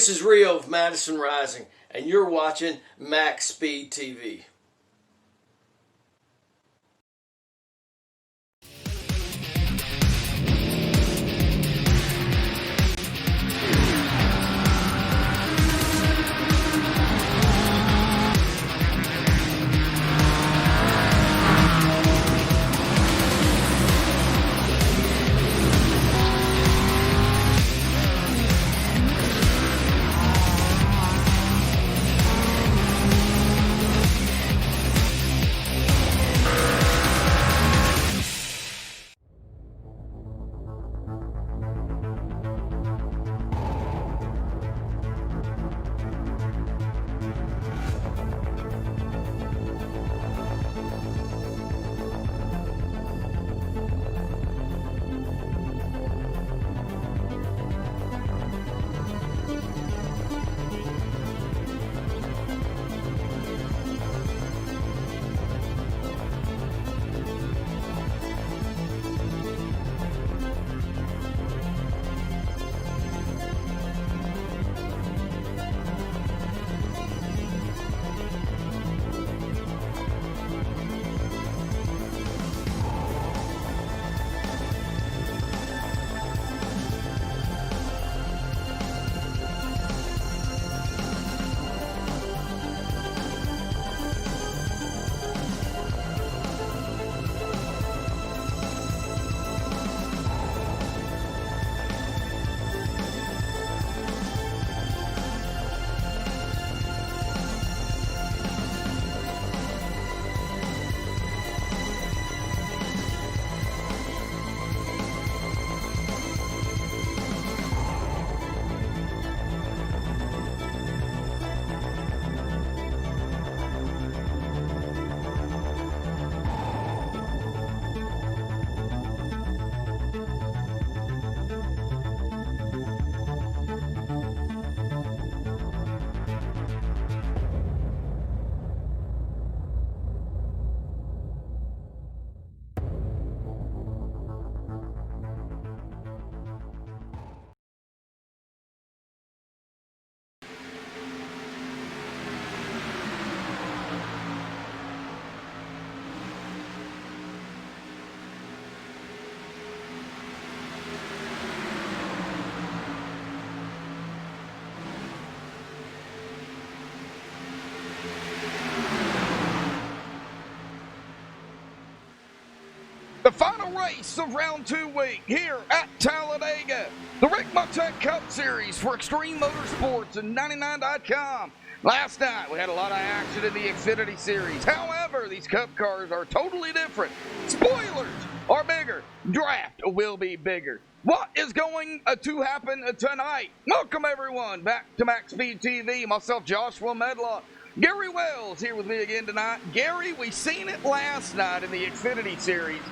This is Rio of Madison Rising, and you're watching MaxSpeedTV. The final race of round 2 week here at Talladega. The Rick Muttek Cup Series for Extreme Motorsports and 99.com. Last night we had a lot of action in the Xfinity Series. However, these Cup cars are totally different. Spoilers are bigger. Draft will be bigger. What is going to happen tonight? Welcome everyone back to MaxSpeedTV. Myself, Joshua Medlock. Gary Wells here with me again tonight. Gary, we seen it last night in the Xfinity Series.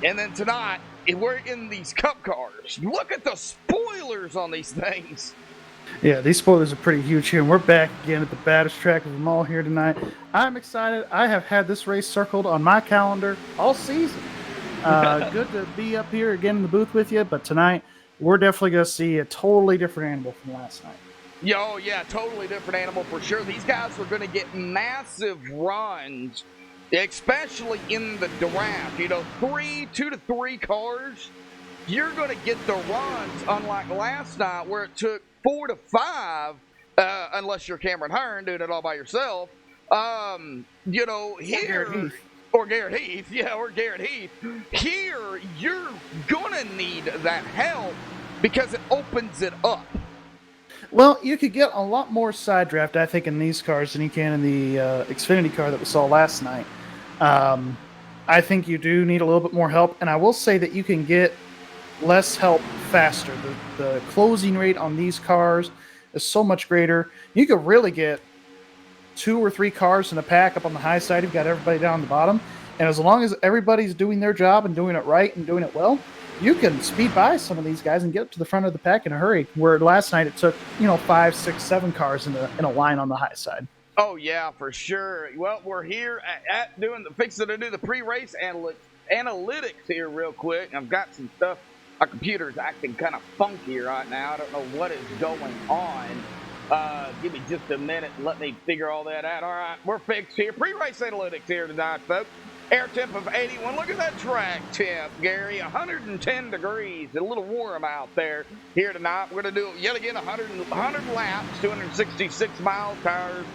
And then tonight, we're in these Cup cars. Look at the spoilers on these things. Yeah, these spoilers are pretty huge here, and we're back again at the baddest track of them all here tonight. I'm excited. I have had this race circled on my calendar all season. Good to be up here again in the booth with you, but tonight, we're definitely going to see a totally different animal from last night. Oh, yeah, totally different animal for sure. These guys are going to get massive runs, especially in the draft. You know, 2 to 3 cars, you're going to get the runs, unlike last night where it took 4 to 5, unless you're Cameron Hearn doing it all by yourself. You know, here, or Garrett Heath, or Garrett Heath. Here, you're going to need that help because it opens it up. Well, you could get a lot more side draft, I think, in these cars than you can in the Xfinity car that we saw last night. I think you do need a little bit more help, and I will say that you can get less help faster. The closing rate on these cars is so much greater. You could really get 2 or 3 cars in a pack up on the high side. You've got everybody down the bottom, and as long as everybody's doing their job and doing it right and doing it well, you can speed by some of these guys and get up to the front of the pack in a hurry, where last night it took 5, 6, 7 cars in a line on the high side. Oh yeah, for sure. Well, we're here at fixing to do the pre-race analytics here real quick. I've got some stuff. Our computer's acting kind of funky right now. I don't know what is going on. Give me just a minute and let me figure all that out. All right, we're fixed here. Pre-race analytics here tonight, folks. Air temp of 81. Look at that track temp, Gary. 110 degrees. A little warm out there here tonight. We're going to do yet again 100 laps, 266 miles, tires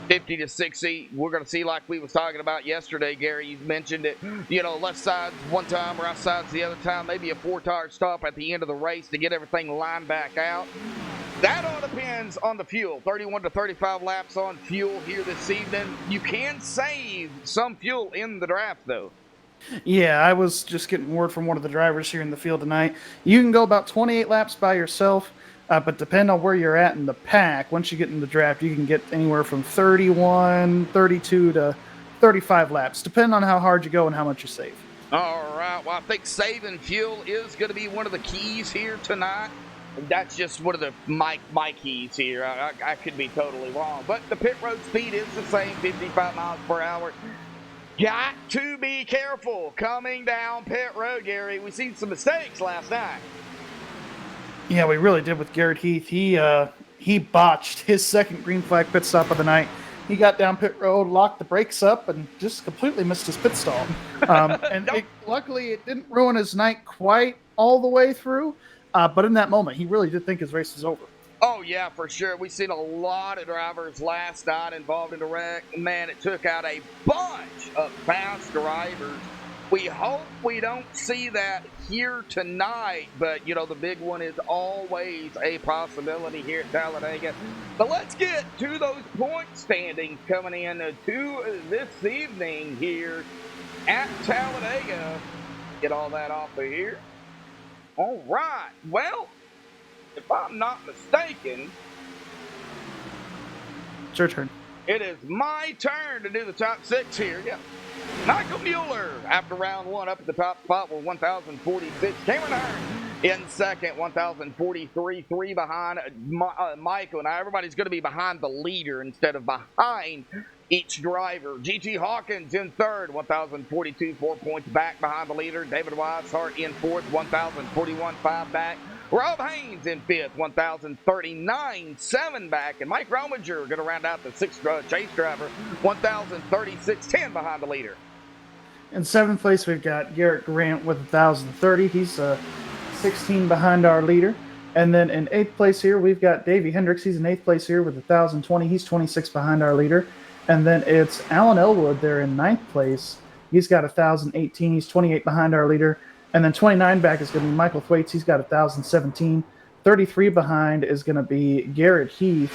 50 to 60. We're going to see, like we was talking about yesterday, Gary. You mentioned it. Left side's one time, right side's the other time. Maybe a 4-tire stop at the end of the race to get everything lined back out. That all depends on the fuel. 31 to 35 laps on fuel here this evening. You can save some fuel in the draft, though. Yeah, I was just getting word from one of the drivers here in the field tonight. You can go about 28 laps by yourself, but depending on where you're at in the pack, once you get in the draft, you can get anywhere from 31, 32 to 35 laps, depending on how hard you go and how much you save. All right. Well, I think saving fuel is going to be one of the keys here tonight. That's just one of my keys here. I could be totally wrong. But the pit road speed is the same, 55 miles per hour. Got to be careful coming down pit road, Gary. We seen some mistakes last night. Yeah, we really did with Garrett Heath. He botched his second green flag pit stop of the night. He got down pit road, locked the brakes up, and just completely missed his pit stall. Luckily, it didn't ruin his night quite all the way through. But in that moment, he really did think his race was over. Oh, yeah, for sure. We've seen a lot of drivers last night involved in the wreck. Man, it took out a bunch of fast drivers. We hope we don't see that here tonight, but, the big one is always a possibility here at Talladega. But let's get to those point standings coming in to this evening here at Talladega. Get all that off of here. All right. Well, if I'm not mistaken, It's your turn. it is my turn to do the top 6 here. Yeah. Michael Mueller, after round 1, up at the top spot with 1,046. Cameron Hearn in second, 1,043, 3 behind Michael. Now, everybody's going to be behind the leader instead of behind each driver. G.G. Hawkins in third, 1,042, 4 points back behind the leader. David Weishart in fourth, 1,041, 5 back. Rob Haynes in fifth, 1,039, 7 back. And Mike Rominger going to round out the sixth chase driver, 1,036, 10 behind the leader. In seventh place, we've got Garrett Grant with 1,030. He's 16 behind our leader. And then in eighth place here, we've got Davey Hendricks. He's in eighth place here with 1,020. He's 26 behind our leader. And then it's Alan Elwood there in ninth place. He's got 1,018. He's 28 behind our leader. And then 29 back is going to be Michael Thwaites. He's got 1,017. 33 behind is going to be Garrett Heath.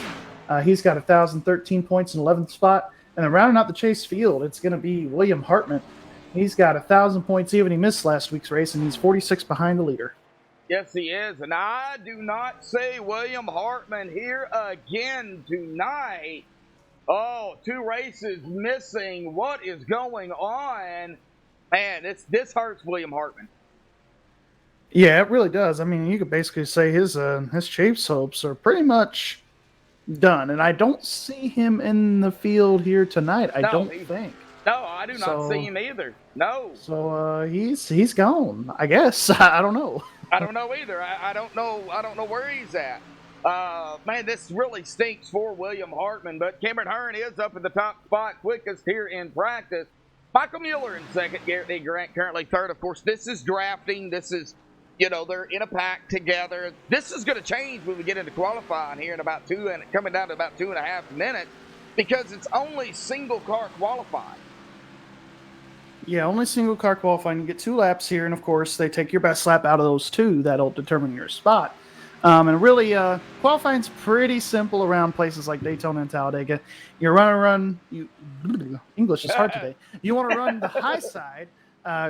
He's got 1,013 points in 11th spot. And then rounding out the chase field, it's going to be William Hartman. He's got 1,000 points even. He missed last week's race, and he's 46 behind the leader. Yes, he is. And I do not say William Hartman here again tonight. Oh, 2 races missing. What is going on? Man, this hurts William Hartman. Yeah, it really does. I mean, you could basically say his chase hopes are pretty much done. And I don't see him in the field here tonight, I don't think. No, I do not see him either. No. So he's gone, I guess. I don't know. I don't know either. I don't know where he's at. Man, this really stinks for William Hartman, but Cameron Hearn is up at the top spot, quickest here in practice. Michael Mueller in second, Garrett Grant currently third. Of course, this is drafting. This is, they're in a pack together. This is going to change when we get into qualifying here in about coming down to about 2.5 minutes, because it's only single car qualifying. Yeah, only single car qualifying. You get 2 laps here, and of course, they take your best lap out of those 2. That'll determine your spot. And really, qualifying's pretty simple around places like Daytona and Talladega. You run. English is hard today. You want to run the high side,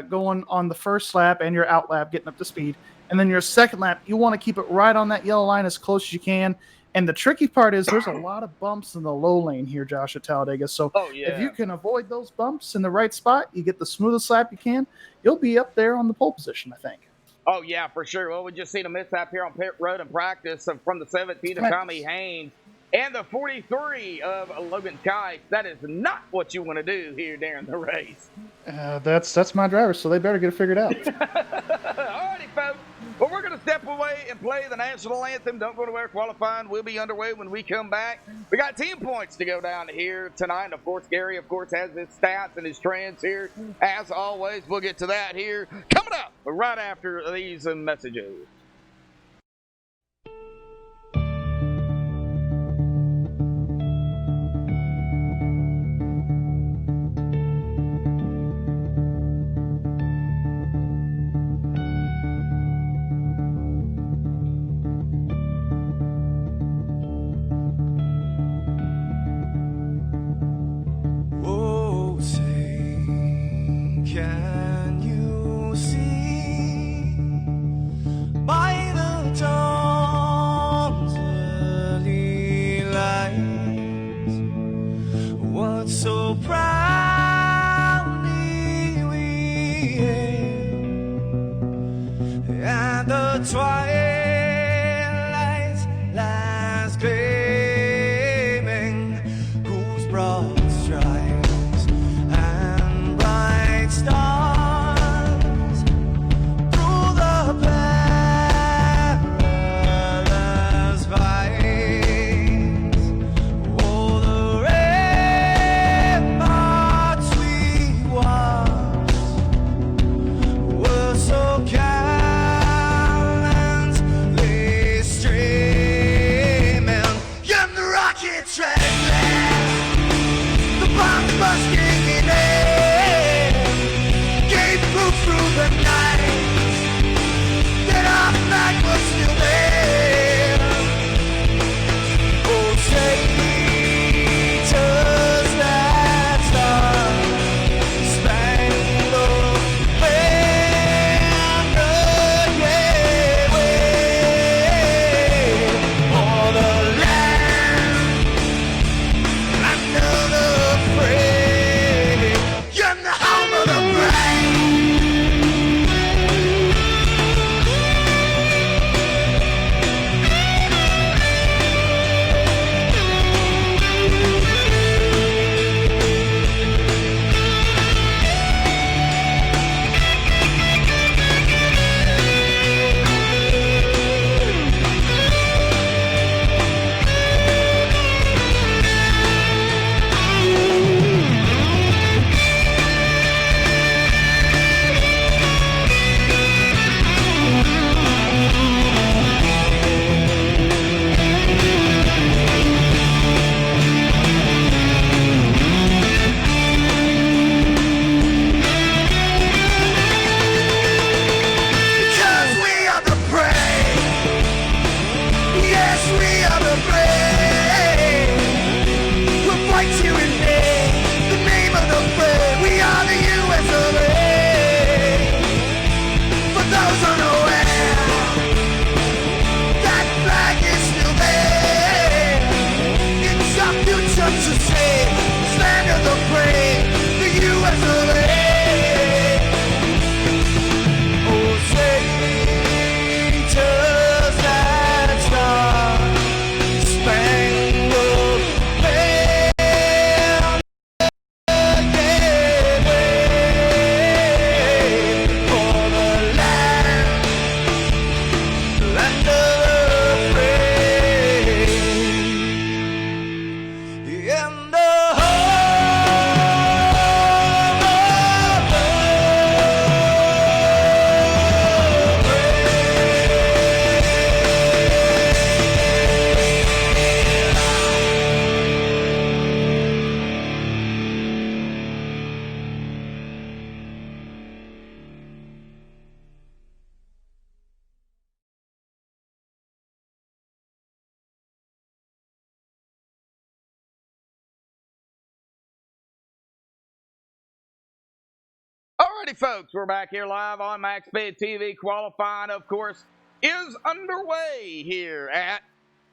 going on the first lap and your out lap, getting up to speed. And then your second lap, you want to keep it right on that yellow line as close as you can. And the tricky part is there's a lot of bumps in the low lane here, Josh, at Talladega. So if you can avoid those bumps in the right spot, you get the smoothest lap you can, you'll be up there on the pole position, I think. Oh, yeah, for sure. Well, we just seen a mishap here on pit road in practice from the 17 of Tommy Haynes and the 43 of Logan Kice. That is not what you want to do here during the race. That's my driver, so they better get it figured out. All righty, folks. Well, we're going to step away and play the national anthem. Don't go anywhere. Qualifying will be underway when we come back. We got team points to go down here tonight. And of course, Gary, of course, has his stats and his trends here. As always, we'll get to that here coming up right after these messages. Can you see by the dawn's early light what so proudly we hailed at the twilight's last gleaming, whose broad stripes and bright stars through the perilous fights, oh, the ramparts we watched were so gallantly streaming, and the rockets red blast, the bombs bursting in air, gave proof through the night that our flag was still there. Oh, traitors that star-spangled banner, yeah, wave for the land under the frame, you're the home of the brave. Because we are the brave. Yes, we are the brave. We'll fight you in the name of the brave. We are the US of A. For those unaware, that flag is still there. It's our future to save. Stand of the brave, the US of A. Oh, traitors that star-spangled banner, yeah, wave for the land under the frame, in the Alrighty, folks, we're back here live on MaxSpeedTV. Qualifying, of course, is underway here at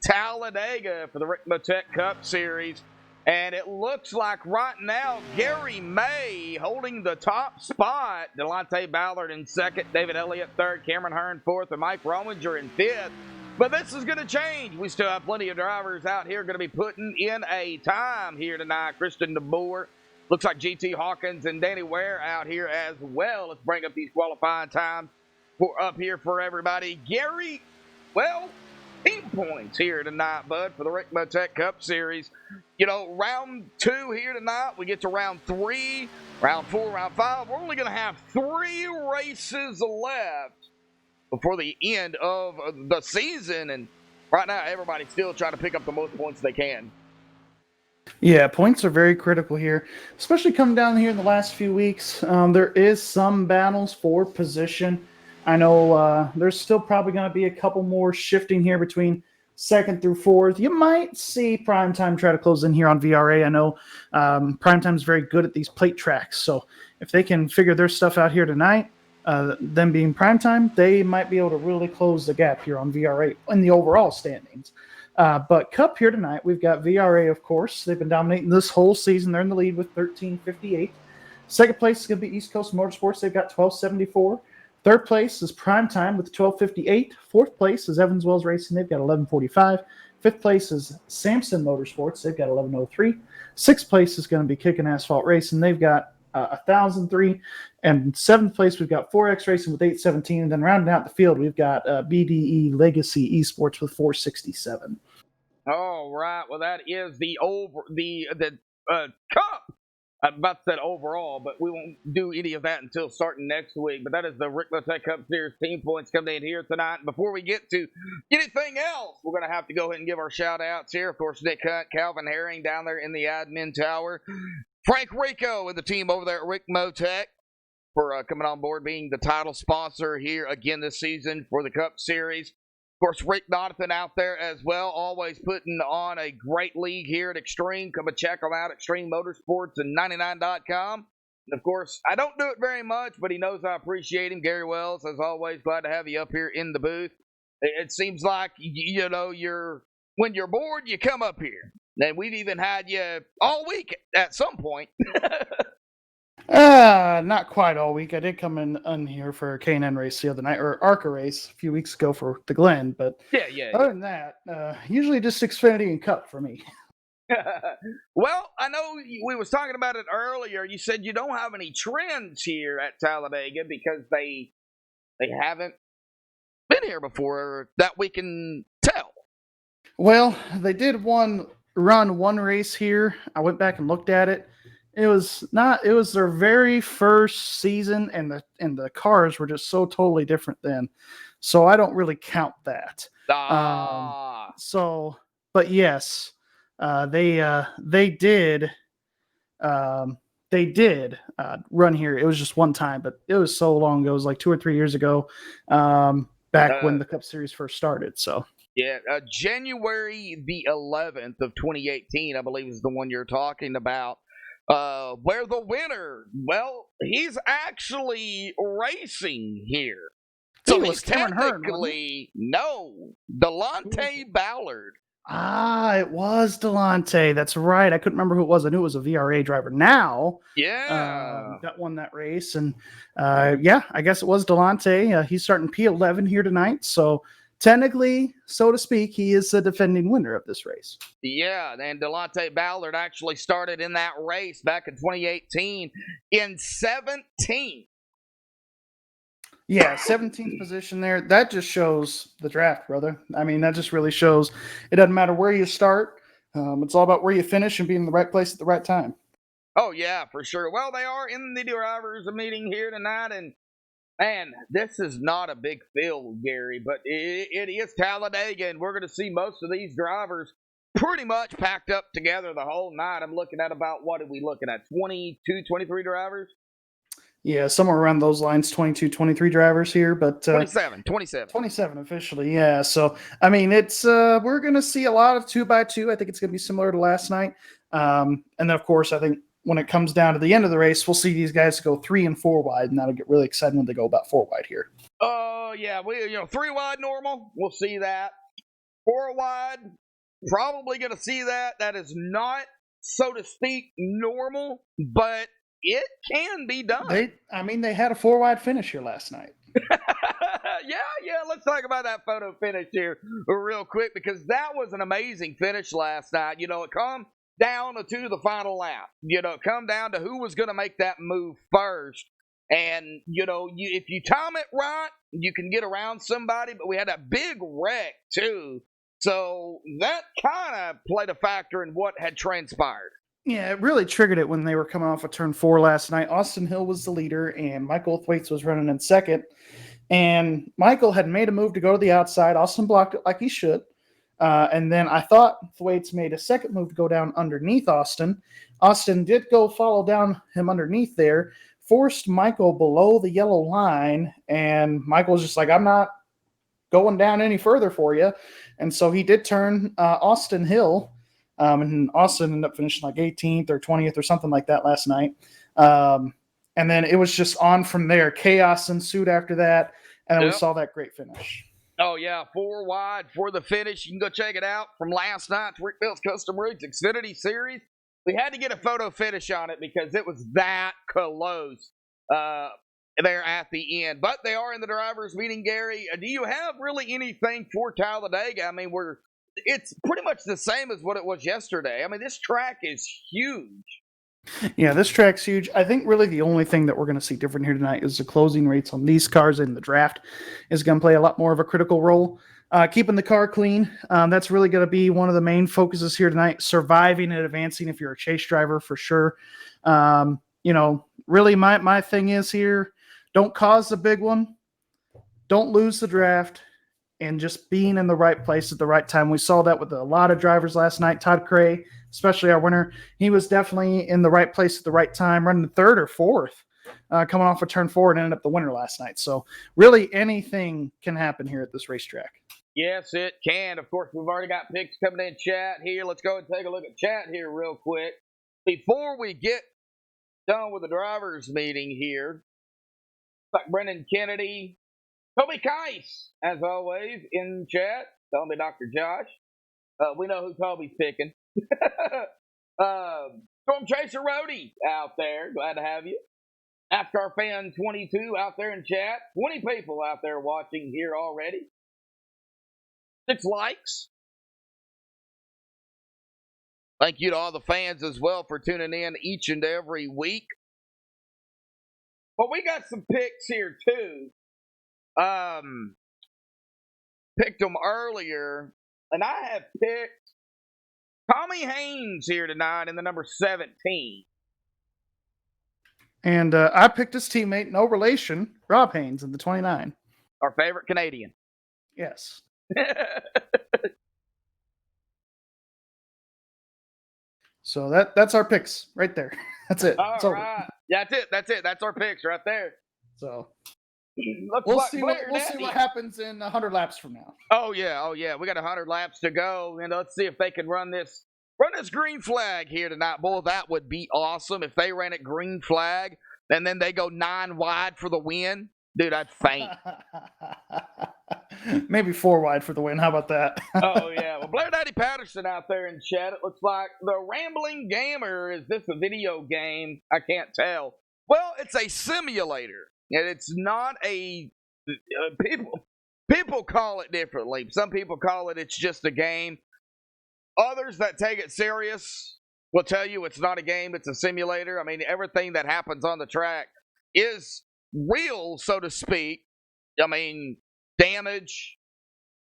Talladega for the Rick Mattek Cup Series. And it looks like right now, Gary May holding the top spot. Delonte Ballard in second, David Elliott third, Cameron Hearn fourth, and Mike Rominger in fifth. But this is going to change. We still have plenty of drivers out here going to be putting in a time here tonight. Christian DeBoer, looks like GT Hawkins and Danny Ware out here as well. Let's bring up these qualifying times up here for everybody. Gary, well, team points here tonight, bud, for the Rick Motec Cup Series. Round 2 here tonight. We get to round 3, round 4, round 5. We're only going to have 3 races left before the end of the season. And right now, everybody's still trying to pick up the most points they can. Yeah, points are very critical here, especially coming down here in the last few weeks. There is some battles for position. I know there's still probably going to be a couple more shifting here between 2nd through 4th. You might see Primetime try to close in here on VRA. I know Primetime is very good at these plate tracks, so if they can figure their stuff out here tonight, them being Primetime, they might be able to really close the gap here on VRA in the overall standings. But Cup here tonight, we've got VRA, of course. They've been dominating this whole season. They're in the lead with 13.58. Second place is going to be East Coast Motorsports. They've got 12.74. Third place is Primetime with 12.58. Fourth place is Evans Wells Racing. They've got 11.45. Fifth place is Samson Motorsports. They've got 11.03. Sixth place is going to be Kickin' Asphalt Racing. They've got 1,003. And seventh place, we've got 4X Racing with 817. And then rounding out the field, we've got BDE Legacy Esports with 467. All right. Well, that is the Cup. I'm about to say overall, but we won't do any of that until starting next week. But that is the Rick Motec Cup Series team points coming in here tonight. And before we get to anything else, we're going to have to go ahead and give our shout-outs here. Of course, Nick Hunt, Calvin Herring down there in the admin tower. Frank Rico and the team over there at Rick Motec for coming on board, being the title sponsor here again this season for the Cup Series. Of course, Rick Donathan out there as well, always putting on a great league here at Extreme. Come and check them out at Extreme Motorsports and 99.com. And of course, I don't do it very much, but he knows I appreciate him. Gary Wells, as always, glad to have you up here in the booth. It seems like, when you're bored, you come up here. And we've even had you all week at some point. Not quite all week. I did come in here for a K&N race the other night, or ARCA race a few weeks ago for the Glen. But yeah. Other than that, usually just Xfinity and Cup for me. Well, I know we was talking about it earlier. You said you don't have any trends here at Talladega because they haven't been here before that we can tell. Well, they did run one race here. I went back and looked at it. It was their very first season, and the cars were just so totally different then. So I don't really count that. But yes, they did run here. It was just one time, but it was so long ago. It was like 2 or 3 years ago, back when the Cup Series first started. So yeah, January the 11th of 2018, I believe, is the one you're talking about. Where the winner, well, he's actually racing here. So he's technically, Delonte Ballard. It was Delonte. That's right. I couldn't remember who it was. I knew it was a VRA driver. Now, that won that race. And I guess it was Delonte. He's starting P11 here tonight. So technically, so to speak, he is the defending winner of this race. Yeah, and Delonte Ballard actually started in that race back in 2018 in 17th. Yeah, 17th position there. That just shows the draft, brother. I mean, that just really shows it doesn't matter where you start. It's all about where you finish and being in the right place at the right time. Oh, yeah, for sure. Well, they are in the drivers' meeting here tonight, and man, this is not a big field, Gary, but it is Talladega, and we're going to see most of these drivers pretty much packed up together the whole night. I'm looking at about, what are we looking at, 22, 23 drivers? Yeah, somewhere around those lines, 22, 23 drivers here, but 27 officially, yeah. So, I mean, it's we're going to see a lot of 2x2. I think it's going to be similar to last night. And then, of course, I think when it comes down to the end of the race, we'll see these guys go 3 and 4 wide, and that'll get really exciting when they go about 4 wide here. Oh, yeah, 3 wide normal, we'll see that. 4 wide, probably going to see that. That is not, so to speak, normal, but it can be done. They had a 4 wide finish here last night. Yeah, let's talk about that photo finish here real quick, because that was an amazing finish last night. It come down to the final lap. Come down to who was going to make that move first. And, if you time it right, you can get around somebody. But we had a big wreck, too. So that kind of played a factor in what had transpired. Yeah, it really triggered it when they were coming off of turn 4 last night. Austin Hill was the leader, and Michael Thwaites was running in second. And Michael had made a move to go to the outside. Austin blocked it like he should. And then I thought Thwaites made a second move to go down underneath Austin. Austin did go follow down him underneath there, forced Michael below the yellow line, and Michael was just like, I'm not going down any further for you. And so he did turn Austin Hill, and Austin ended up finishing like 18th or 20th or something like that last night. And then it was just on from there. Chaos ensued after that, and then we saw that great finish. Oh, yeah, 4 wide for the finish. You can go check it out from last night's Rick Bill's Custom Rigs Xfinity Series. We had to get a photo finish on it because it was that close there at the end. But they are in the drivers' meeting, Gary. Do you have really anything for Talladega? I mean, it's pretty much the same as what it was yesterday. I mean, this track is huge. Yeah, this track's huge. I think really the only thing that we're going to see different here tonight is the closing rates on these cars, and the draft is going to play a lot more of a critical role. Keeping the car clean, that's really going to be one of the main focuses here tonight. Surviving and advancing if you're a chase driver, for sure. Really my thing is here, don't cause the big one, don't lose the draft, and just being in the right place at the right time. We saw that with a lot of drivers last night. Todd Cray, especially our winner, he was definitely in the right place at the right time, running third or fourth, coming off of turn 4 and ended up the winner last night. So really anything can happen here at this racetrack. Yes, it can. Of course, we've already got picks coming in chat here. Let's go and take a look at chat here real quick. Before we get done with the drivers' meeting here, like Brendan Kennedy, Toby Keiss, as always, in chat. Tell me, Dr. Josh. We know who Toby's picking. Storm Chaser Rhodey out there. Glad to have you. NASCAR Fan 22 out there in chat. 20 people out there watching here already. 6 likes. Thank you to all the fans as well for tuning in each and every week. But we got some picks here too. Picked them earlier, and I have picked Tommy Haynes here tonight in the number 17. And I picked his teammate, no relation, Rob Haynes in the 29. Our favorite Canadian. Yes. So that's our picks right there. That's it. All right. That's it. That's our picks right there. So we'll see what happens in 100 laps from now. Oh yeah. We got 100 laps to go, and let's see if they can run this green flag here tonight. Boy, that would be awesome if they ran it green flag and then they go 9 wide for the win. Dude, I'd faint. Maybe 4 wide for the win. How about that? Oh, yeah. Well, Blair Daddy Patterson out there in chat. It looks like the Rambling Gamer. Is this a video game? I can't tell. Well, it's a simulator. And it's not a... People call it differently. Some people call it's just a game. Others that take it serious will tell you it's not a game. It's a simulator. I mean, everything that happens on the track is real, so to speak. I mean, damage,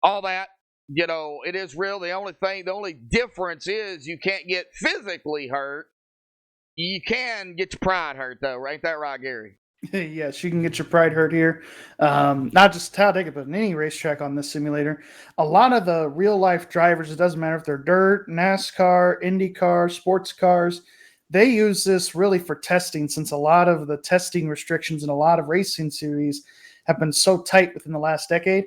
all that, it is real. The only difference is you can't get physically hurt. You can get your pride hurt, though. Ain't that right, Gary? Yes, you can get your pride hurt here. Not just Talladega, but in any racetrack on this simulator. A lot of the real-life drivers, it doesn't matter if they're dirt, NASCAR, IndyCar, sports cars, they use this really for testing, since a lot of the testing restrictions in a lot of racing series have been so tight within the last decade.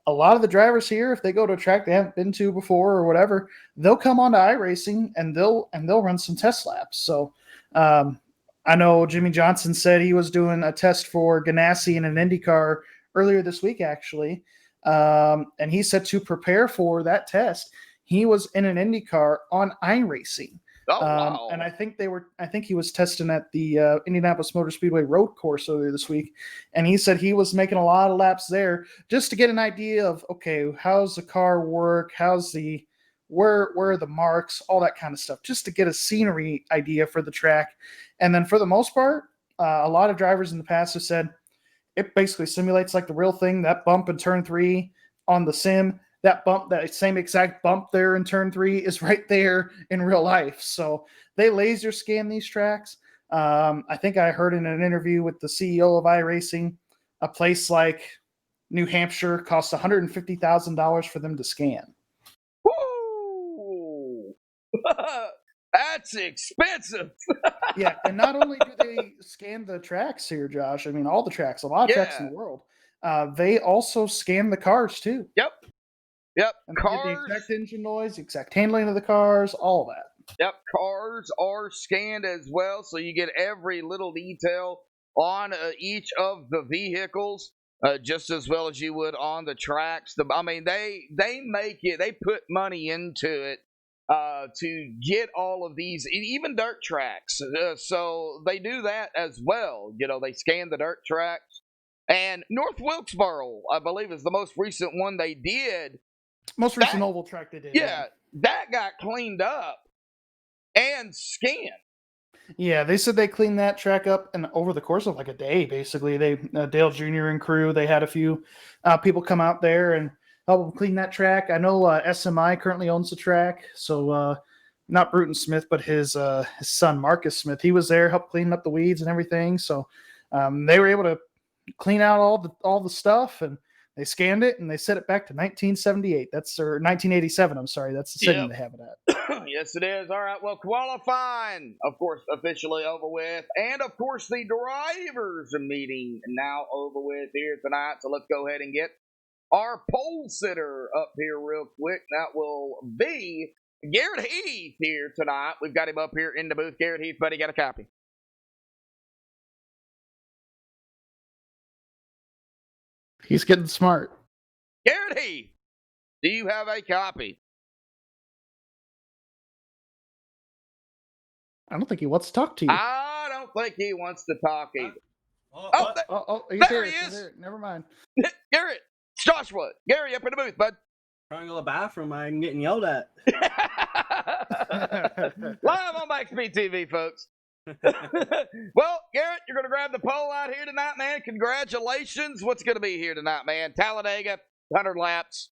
A lot of the drivers here, if they go to a track they haven't been to before or whatever, they'll come on to iRacing and they'll run some test laps. So I know Jimmy Johnson said he was doing a test for Ganassi in an IndyCar earlier this week, actually. And he said to prepare for that test, he was in an IndyCar on iRacing. Oh, wow. And I think he was testing at the Indianapolis Motor Speedway road course earlier this week. And he said he was making a lot of laps there just to get an idea of, okay, how's the car work? Where are the marks? All that kind of stuff, just to get a scenery idea for the track. And then for the most part, a lot of drivers in the past have said it basically simulates like the real thing. That bump in turn 3 on the sim, that same exact bump there in turn 3 is right there in real life. So they laser scan these tracks. I think I heard in an interview with the CEO of iRacing, a place like New Hampshire costs $150,000 for them to scan. Woo! That's expensive. Yeah, and not only do they scan the tracks here, Josh, I mean, all the tracks, a lot of tracks in the world, they also scan the cars too. Yep. And they get the exact engine noise, the exact handling of the cars, all that. Yep, cars are scanned as well, so you get every little detail on each of the vehicles, just as well as you would on the tracks. I mean, they make it, they put money into it to get all of these, even dirt tracks. So they do that as well. You know, they scan the dirt tracks. And North Wilkesboro, I believe, is the most recent one they did. Most recent oval track they did. Yeah, that got cleaned up and scanned. Yeah, they said they cleaned that track up and over the course of like a day, basically. They Dale Jr. and crew, they had a few people come out there and help them clean that track. I know SMI currently owns the track, so not Bruton Smith, but his son Marcus Smith. He was there, helped clean up the weeds and everything. So they were able to clean out all the stuff, and they scanned it and they set it back to 1978. That's or 1987. I'm sorry, that's the setting they have it at. Yes, it is. All right. Well, qualifying, of course, officially over with, and of course the drivers meeting now over with here tonight. So let's go ahead and get our pole sitter up here real quick. That will be Garrett Heath here tonight. We've got him up here in the booth. Garrett Heath, buddy, got a copy. He's getting smart. Garrett Heath, do you have a copy? I don't think he wants to talk to you. I don't think he wants to talk either. There he is. Never mind. Garrett, it's Joshua. Gary, up in the booth, bud. Trying to go to the bathroom, I'm getting yelled at. Live on MaxSpeedTV, folks. Well, Garrett, you're going to grab the pole out here tonight, man. Congratulations. What's going to be here tonight, man? Talladega, 100 laps.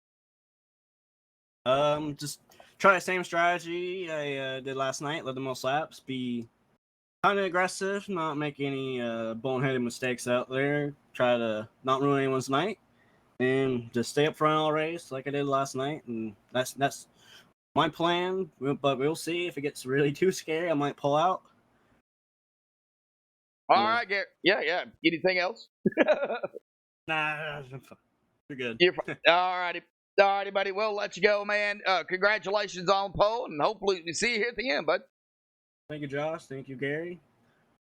Just try the same strategy I did last night. Let the most laps. Be kind of aggressive. Not make any boneheaded mistakes out there. Try to not ruin anyone's night. And just stay up front all race like I did last night. And that's my plan. But we'll see. If it gets really too scary, I might pull out. All right, Garrett. Yeah. Anything else? Nah, you're good. You're fine. All righty, buddy. We'll let you go, man. Congratulations on pole, and hopefully we see you here at the end, bud. Thank you, Josh. Thank you, Gary.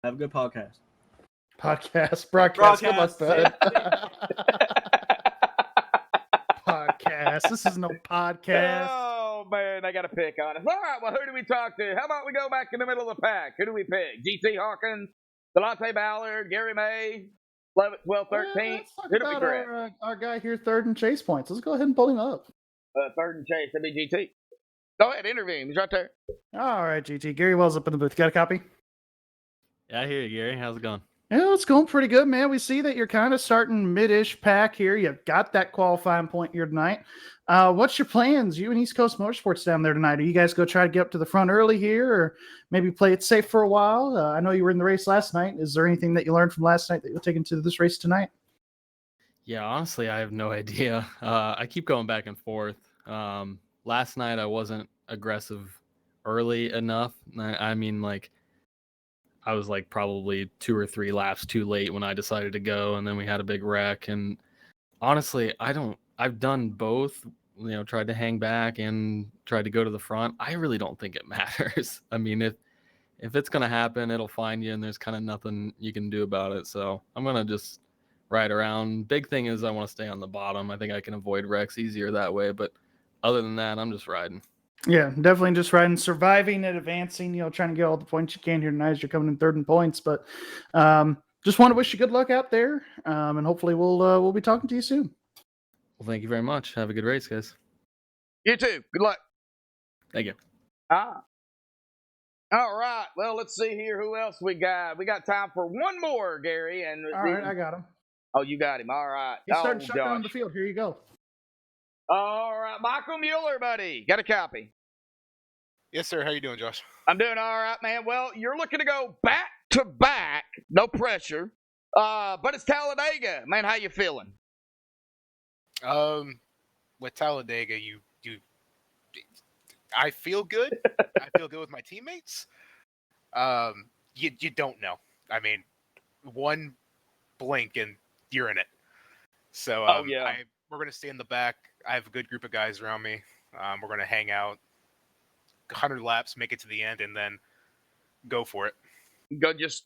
Have a good podcast. Broadcast. Good luck, bud. Podcast. This is no podcast. Oh, man, I got to pick on us. All right, well, who do we talk to? How about we go back in the middle of the pack? Who do we pick? GT Hawkins, Delonte Ballard, Gary May, 11th, 12th, 13th. Who do we grab? Our guy here, third in chase points. Let's go ahead and pull him up. Third and chase, that'd be GT. Go ahead, interview him. He's right there. All right, GT. Gary Wells up in the booth. Got a copy? Yeah, I hear you, Gary. How's it going? Yeah, it's going pretty good, man. We see that you're kind of starting mid-ish pack here. You've got that qualifying point here tonight. What's your plans? You and East Coast Motorsports down there tonight. Are you guys go try to get up to the front early here, or maybe play it safe for a while? I know you were in the race last night. Is there anything that you learned from last night that you'll take into this race tonight? Yeah, honestly, I have no idea. I keep going back and forth. Last night I wasn't aggressive early enough. I mean, like, I was like probably 2 or 3 laps too late when I decided to go, and then we had a big wreck. And honestly, I've done both, tried to hang back and tried to go to the front. I really don't think it matters. I mean, if it's going to happen, it'll find you, and there's kind of nothing you can do about it. So I'm going to just ride around. Big thing is I want to stay on the bottom. I think I can avoid wrecks easier that way. But other than that, I'm just riding. Yeah, definitely just riding, surviving and advancing, trying to get all the points you can here tonight as you're coming in third in points. But just want to wish you good luck out there, and hopefully we'll be talking to you soon. Well, thank you very much. Have a good race, guys. You too. Good luck. Thank you. All right. Well, let's see here. Who else we got? We got time for one more, Gary. And All right, I got him. Oh, you got him. All right. He started oh, shotgun on the Josh. field. Here you go. All right, Michael Mueller, buddy. Got a copy? Yes, sir. How you doing, Josh? I'm doing all right, man. Well, you're looking to go back to back. No pressure. But it's Talladega. Man, how you feeling? With Talladega, I feel good. I feel good with my teammates. You don't know. I mean, one blink and you're in it. So we're gonna stay in the back. I have a good group of guys around me. We're gonna hang out, 100 laps, make it to the end, and then go for it. Go just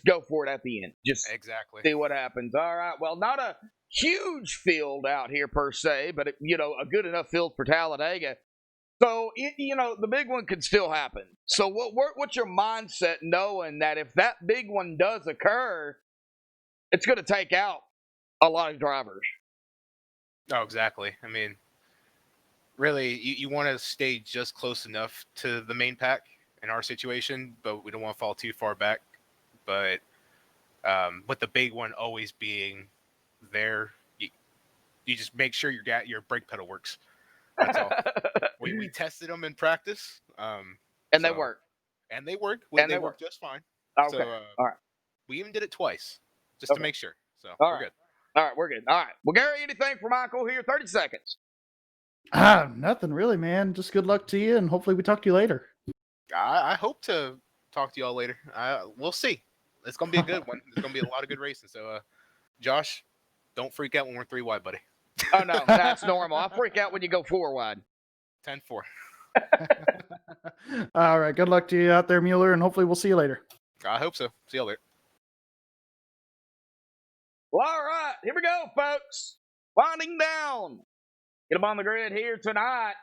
go for it at the end. Just exactly see what happens. All right. Well, not a huge field out here per se, but a good enough field for Talladega. So the big one could still happen. So what's your mindset knowing that if that big one does occur, it's going to take out a lot of drivers? Oh, exactly. I mean, really, you want to stay just close enough to the main pack in our situation, but we don't want to fall too far back. But with the big one always being there, you just make sure your brake pedal works. That's all. we tested them in practice, and they work. And they worked. They worked just fine. Okay. So, all right. We even did it twice just to make sure. So we're good. All right, we're good. All right. Well, Gary, anything for Michael here? 30 seconds. Nothing really, man. Just good luck to you, and hopefully we talk to you later. I hope to talk to y'all later. We'll see. It's going to be a good one. There's going to be a lot of good racing. So, Josh, don't freak out when we're 3 wide, buddy. Oh, no. That's normal. I freak out when you go 4 wide. 10-4. All right. Good luck to you out there, Mueller, and hopefully we'll see you later. I hope so. See you later. Well, all right. Here we go, folks. Winding down. Get them on the grid here tonight.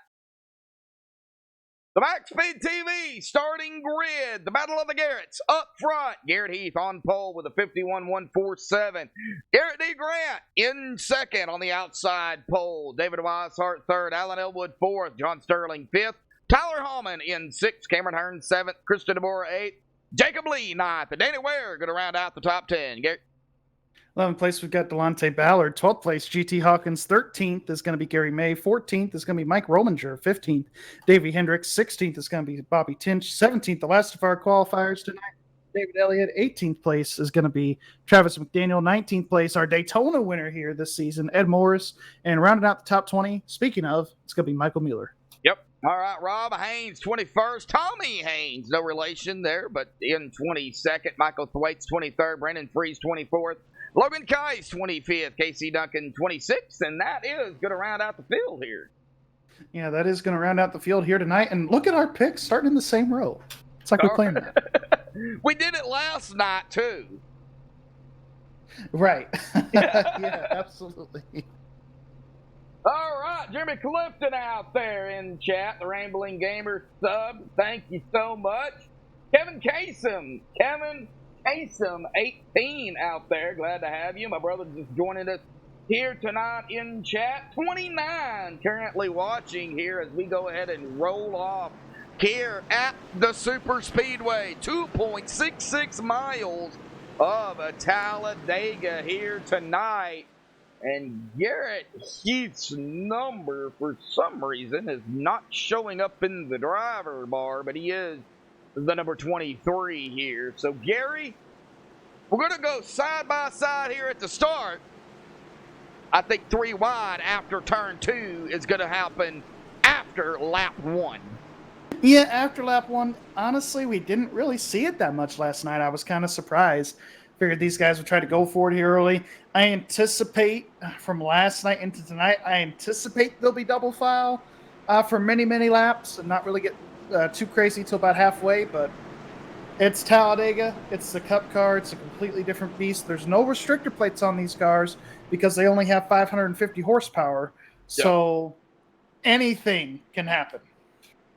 The MaxSpeedTV starting grid. The Battle of the Garretts up front. Garrett Heath on pole with a 51.147. Garrett D. Grant in second on the outside pole. David Weishart third. Alan Elwood fourth. John Sterling fifth. Tyler Hallman in sixth. Cameron Hearn seventh. Krista DeBoer eighth. Jacob Lee ninth. And Danny Ware going to round out the top 10. Garrett. 11th place, we've got Delonte Ballard. 12th place, GT Hawkins. 13th is going to be Gary May. 14th is going to be Mike Rominger. 15th, Davey Hendricks. 16th is going to be Bobby Tinch. 17th, the last of our qualifiers tonight, David Elliott. 18th place is going to be Travis McDaniel. 19th place, our Daytona winner here this season, Ed Morris. And rounding out the top 20, speaking of, it's going to be Michael Mueller. Yep. All right, Rob Haynes, 21st. Tommy Haynes, no relation there, but in 22nd. Michael Thwaites, 23rd. Brandon Freese, 24th. Logan Kais, 25th. Casey Duncan, 26th. And that is going to round out the field here. Yeah, that is going to round out the field here tonight. And look at our picks starting in the same row. It's like we're playing that. We did it last night, too. Right. Yeah, absolutely. All right, Jimmy Clifton out there in chat, the Rambling Gamer sub. Thank you so much. Kevin Kasem, 18 out there. Glad to have you. My brother just joining us here tonight in chat. 29 currently watching here as we go ahead and roll off here at the Super Speedway. 2.66 miles of a Talladega here tonight. And Garrett Heath's number, for some reason, is not showing up in the driver bar, but he is the number 23 here. So, Gary, we're going to go side by side here at the start. I think 3 wide after turn 2 is going to happen after lap 1. Yeah, after lap 1, honestly, we didn't really see it that much last night. I was kind of surprised. Figured these guys would try to go for it here early. I anticipate from last night into tonight, there'll be double file for many, many laps and not really get too crazy till about halfway. But it's Talladega. It's the Cup car. It's a completely different beast. There's no restrictor plates on these cars because they only have 550 horsepower. So anything can happen.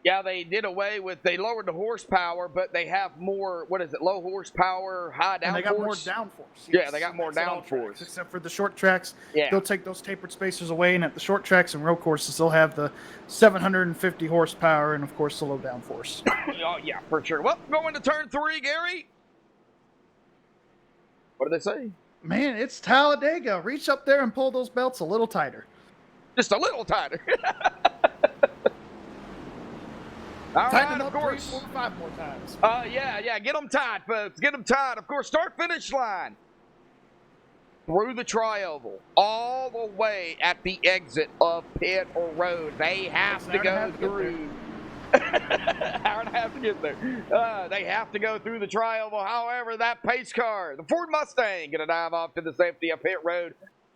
Yeah, they did away with, they lowered the horsepower, but they have more, low horsepower, high downforce? And they got more downforce. Yeah, they got more That's at all downforce. tracks, except for the short tracks. Yeah. They'll take those tapered spacers away, and at the short tracks and road courses, they'll have the 750 horsepower and, of course, the low downforce. Oh, yeah, for sure. Well, going to turn 3, Gary. What did they say? Man, it's Talladega. Reach up there and pull those belts a little tighter. Just a little tighter. All Tighten right, them of up course. 3, 4, 5 more times. Yeah, get them tight, folks. Get them tight. Of course, start-finish line. Through the tri-oval, all the way at the exit of pit or road. They have to go through. Hour and a half to get there. They have to go through the tri-oval. However, that pace car, the Ford Mustang, going to dive off to the safety of pit road.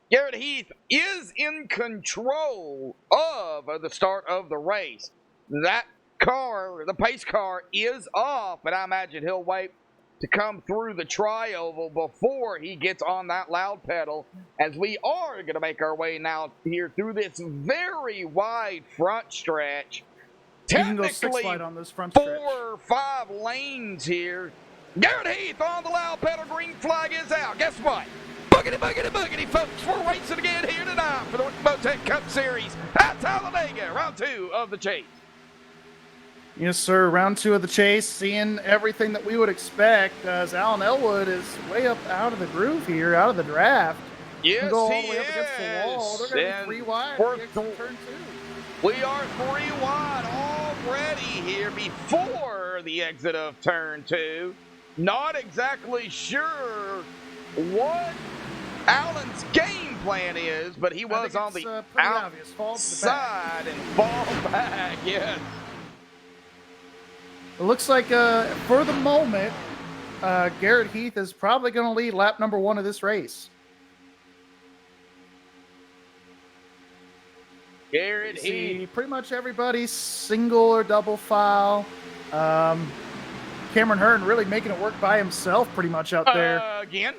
Garrett Heath is in control of the start of the race. That car, the pace car, is off, but I imagine he'll wait to come through the tri-oval before he gets on that loud pedal, as we are going to make our way now here through this very wide front stretch. You can go 6 wide on this front stretch. 4 or 5 lanes here. Garrett Heath on the loud pedal. Green flag is out. Guess what? Boogity, boogity, boogity, folks. We're racing again here tonight for the Motec Cup Series at Talladega. Round 2 of the chase. Yes, sir. Round 2 of the chase. Seeing everything that we would expect, as Alan Elwood is way up out of the groove here, out of the draft. Yes, go all he the way up against the wall. They're going to be 3 wide. Turn 2. We are 3 wide already here before the exit of turn 2. Not exactly sure what Alan's game plan is, but he was on the outside and fall back. Yes. It looks like for the moment, Garrett Heath is probably going to lead lap number 1 of this race. Garrett Heath. Pretty much everybody's single or double file. Cameron Hearn really making it work by himself pretty much out there. Again?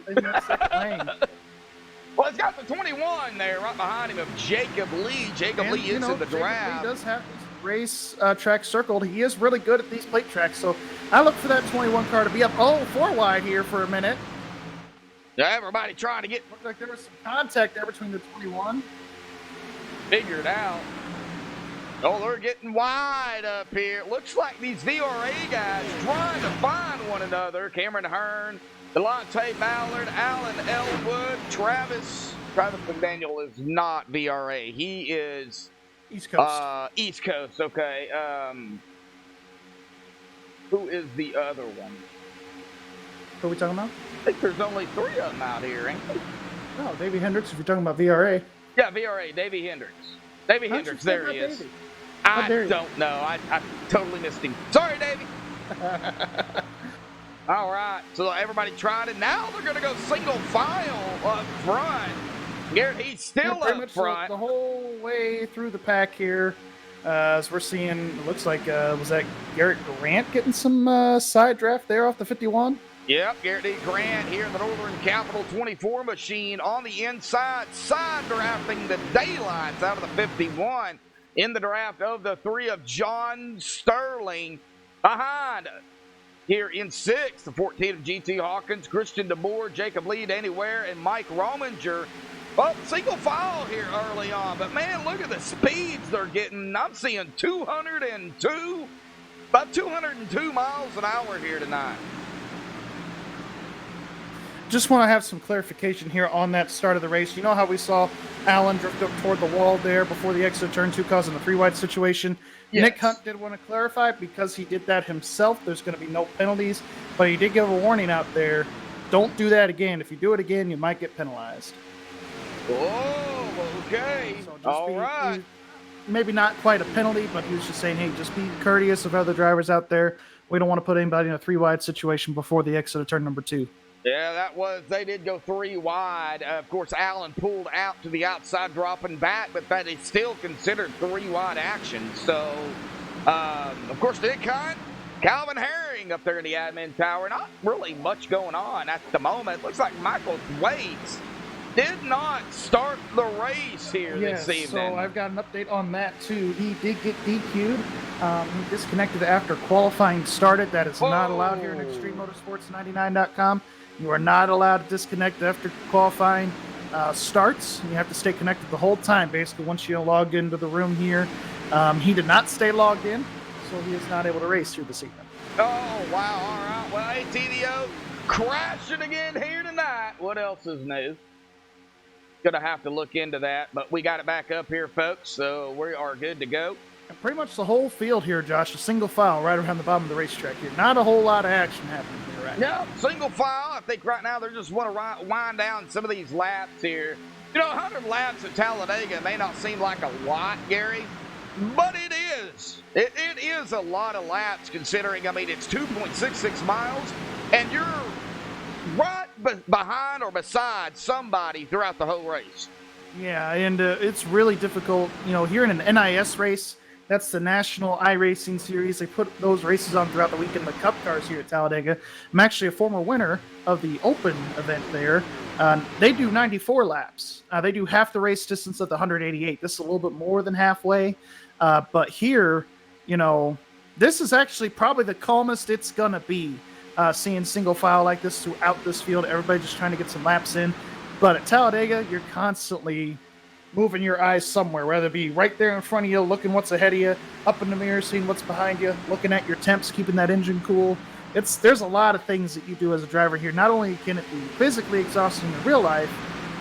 Well, it's got the 21 there right behind him of Jacob Lee. Jacob Lee is in the draft. Lee does have his race track circled. He is really good at these plate tracks, so I look for that 21 car to be up 4 wide here for a minute. Yeah, everybody trying to get... Looked like there was some contact there between the 21. Figured out. Oh, they're getting wide up here. Looks like these VRA guys trying to find one another. Cameron Hearn, Delonte Ballard, Alan Elwood, Travis McDaniel is not VRA. He is East Coast. East Coast, okay. Who is the other one? Who are we talking about? I think there's only 3 of them out here, ain't there? No, Davey Hendricks, if you're talking about VRA. Yeah, VRA, Davey Hendricks. Davey Hendricks, there he is. Davey? I don't know. I totally missed him. Sorry, Davey. All right, so everybody tried it. Now they're going to go single file up front. Garrett Heath still up front. The whole way through the pack here, as we're seeing, it looks like, was that Garrett Grant getting some side draft there off the 51? Yep, Garrett D. Grant here in the Northern Capital 24 machine on the inside, side drafting the daylights out of the 51 in the draft of the 3 of John Sterling. Behind here in 6th, the 14 of G.T. Hawkins, Christian DeBoer, Jacob Lee, Danny Ware, and Mike Rominger. Well, single file here early on, but man, look at the speeds they're getting. I'm seeing about 202 miles an hour here tonight. Just want to have some clarification here on that start of the race. You know how we saw Allen drift up toward the wall there before the exit of turn 2, causing a 3 wide situation? Yes. Nick Hunt did want to clarify, because he did that himself, there's going to be no penalties, but he did give a warning out there. Don't do that again. If you do it again, you might get penalized. Oh, okay. So all right. Maybe not quite a penalty, but he was just saying, hey, just be courteous of other drivers out there. We don't want to put anybody in a 3 wide situation before the exit of turn number 2. Yeah, they did go 3 wide. Of course, Allen pulled out to the outside, dropping back, but that is still considered 3 wide action. So, of course, Nick Hunt, Calvin Herring up there in the admin tower. Not really much going on at the moment. Looks like Michael Waits did not start the race here Yes, this evening. so I've got an update on that too. He did get DQ'd. He disconnected after qualifying started. That is not allowed here in Extreme Motorsports 99.com. You are not allowed to disconnect after qualifying starts. You have to stay connected the whole time, basically, once you log into the room here. He did not stay logged in, so he is not able to race here this evening. Oh, wow. All right. Well, ATVO crashing again here tonight. What else is new? Gonna have to look into that, but we got it back up here, folks, so we are good to go. And pretty much the whole field here, Josh, a single file right around the bottom of the racetrack here. Not a whole lot of action happening here right now. Yeah, single file. I think right now they just want to wind down some of these laps here. You know, 100 laps at Talladega may not seem like a lot, Gary, but it is. It is a lot of laps considering, I mean, it's 2.66 miles, and you're right behind or beside somebody throughout the whole race. Yeah, and it's really difficult. You know, here in an NIS race, that's the National iRacing Series. They put those races on throughout the weekend, the Cup cars here at Talladega. I'm actually a former winner of the Open event there. They do 94 laps. They do half the race distance of the 188. This is a little bit more than halfway. But here, you know, this is actually probably the calmest it's going to be. Seeing single file like this throughout this field, everybody just trying to get some laps in. But at Talladega, you're constantly moving your eyes somewhere, whether it be right there in front of you, looking what's ahead of you, up in the mirror, seeing what's behind you, looking at your temps, keeping that engine cool. There's a lot of things that you do as a driver here. Not only can it be physically exhausting in real life,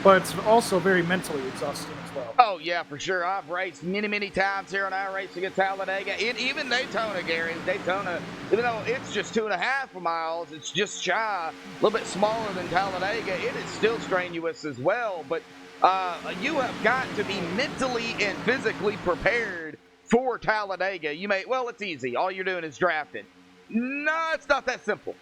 but it's also very mentally exhausting as well. Oh, yeah, for sure. I've raced many, many times here on iRacing at Talladega. Even Daytona, Gary. Daytona, even though it's just 2.5 miles, it's just shy, a little bit smaller than Talladega. It is still strenuous as well. But you have got to be mentally and physically prepared for Talladega. You may, well, it's easy. All you're doing is drafting. No, it's not that simple.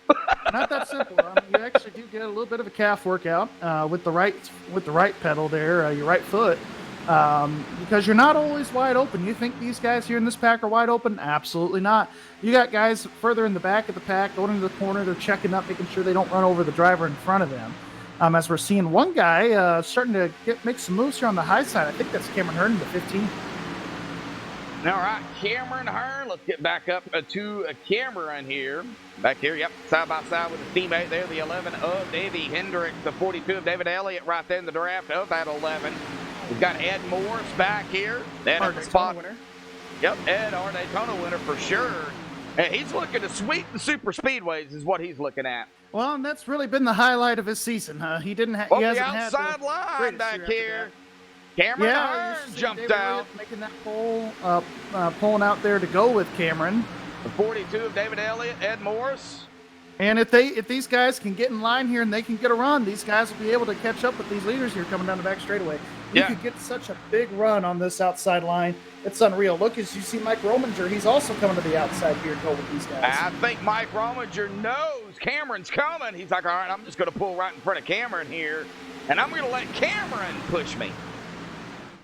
Not that simple. You actually do get a little bit of a calf workout with the right pedal there, your right foot, because you're not always wide open. You think these guys here in this pack are wide open? Absolutely not. You got guys further in the back of the pack going into the corner. They're checking up, making sure they don't run over the driver in front of them. As we're seeing one guy starting to make some moves here on the high side. I think that's Cameron Hearn in the 15. All right, Cameron Hearn. Let's get back up to Cameron here. Back here, yep, side by side with his teammate there, the 11 of Davey Hendrick, the 42 of David Elliott right there in the draft of that 11. We've got Ed Morris back here. Ed Our at the Daytona spot. winner. Yep, Ed, our Daytona winner for sure. And he's looking to sweep the super speedways is what he's looking at. Well, and that's really been the highlight of his season. He didn't. On he the hasn't outside had the line greatest back year after here. that. Cameron Yeah, Hearn you see jumped David out. Elliott making that pole, pulling out there to go with Cameron. The 42 of David Elliott, Ed Morris. And if these guys can get in line here and they can get a run, these guys will be able to catch up with these leaders here coming down the back straightaway. You Yeah. could get such a big run on this outside line. It's unreal. Look, as you see Mike Rominger, he's also coming to the outside here to go with these guys. I think Mike Rominger knows Cameron's coming. He's like, all right, I'm just going to pull right in front of Cameron here, and I'm going to let Cameron push me.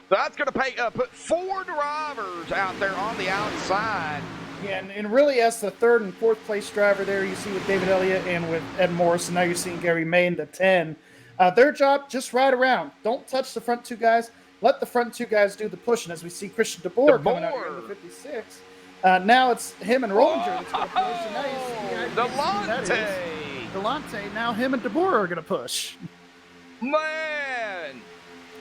So that's going to put 4 drivers out there on the outside. Yeah, and really as the third and fourth place driver there, you see with David Elliott and with Ed Morris, and now you're seeing Gary May in the 10. Their job, just ride around. Don't touch the front two guys. Let the front two guys do the pushing, as we see Christian DeBoer coming out here in the 56. Now it's him and Rominger that's going to push. And now you see Delonte. Now him and DeBoer are going to push. Man.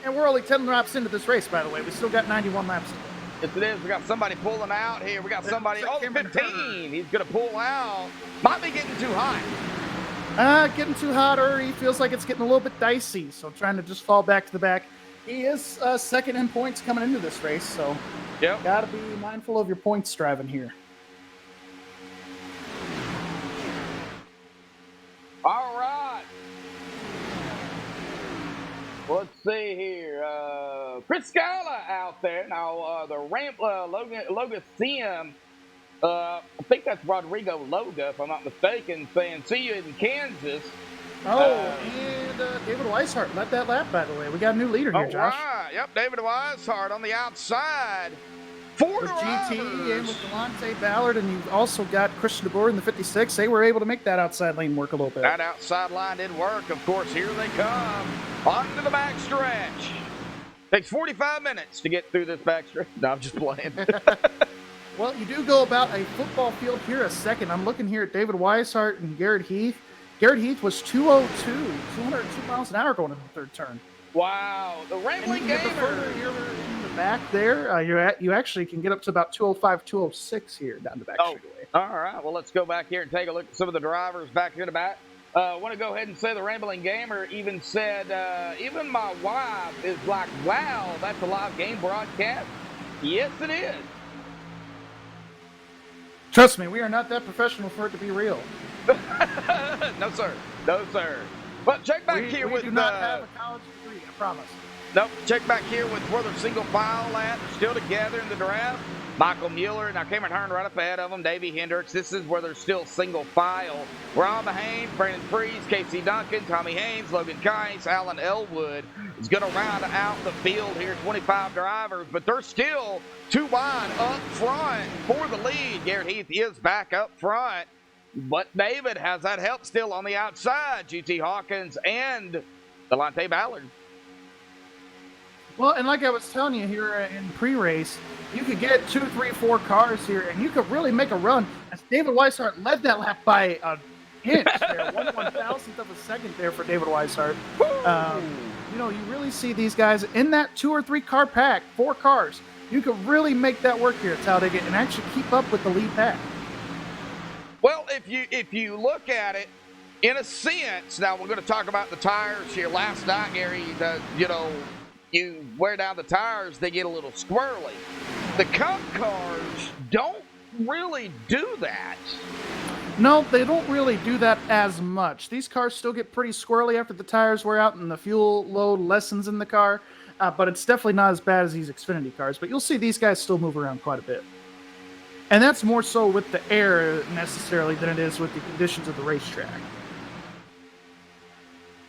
And we're only 10 laps into this race, by the way. We still got 91 laps to go. Yes, it is. We got somebody pulling out here. We got somebody. Oh, Cameron 15. Hearn. He's going to pull out. Might be getting too high. Getting too hot, or he feels like it's getting a little bit dicey, so trying to just fall back to the back. He is second in points coming into this race, so Yep. got to be mindful of your points driving here. All right. Let's see here. Chris Scala out there. Now, the ramp, Loga Sim, I think that's Rodrigo Loga, if I'm not mistaken, saying, see you in Kansas. And David Weishart led that lap, by the way. We got a new leader here, Josh. Right. Yep, David Weishart on the outside Four with GT and drivers. with Delonte Ballard, and you've also got Christian DeBoer in the 56. They were able to make that outside lane work a little bit. That outside line did work. Of course, here they come onto the back stretch. Takes 45 minutes to get through this back stretch. No, I'm just playing. Well, you do go about a football field here a second. I'm looking here at David Weishart and Garrett Heath. Garrett Heath was 202 miles an hour going into the third turn. Wow, the Rambling Gamer. Further here in the back there, you actually can get up to about 205, 206 here down the back straightaway. All right, well, let's go back here and take a look at some of the drivers back here in the back. I want to go ahead and say the Rambling Gamer even said, even my wife is like, wow, that's a live game broadcast. Yes, it is. Trust me, we are not that professional for it to be real. No, sir. No, sir. But check back here we with do not have a college degree, I promise. Nope. Check back here with where they're single file at. They're still together in the draft. Michael Mueller. Now Cameron Hearn right up ahead of them. Davey Hendricks. This is where they're still single file. Ron Haynes, Brandon Freese, Casey Duncan, Tommy Haynes, Logan Kice, Alan Elwood is going to round out the field here. 25 drivers, but they're still too wide up front for the lead. Garrett Heath is back up front. But David has that help still on the outside. GT Hawkins and Delonte Ballard. Well, and like I was telling you here in pre-race, you could get 2, 3, 4 cars here, and you could really make a run. As David Weishart led that lap by an inch there, 1/1000th of a second there for David Weishart. You really see these guys in that 2 or 3 car pack, 4 cars. You could really make that work here at Talladega and actually keep up with the lead pack. Well, if you look at it, in a sense, now we're going to talk about the tires here. Last night, Gary, you wear down the tires, they get a little squirrely. The Cup cars don't really do that. No, they don't really do that as much. These cars still get pretty squirrely after the tires wear out and the fuel load lessens in the car, but it's definitely not as bad as these Xfinity cars. But you'll see these guys still move around quite a bit. And that's more so with the air necessarily than it is with the conditions of the racetrack.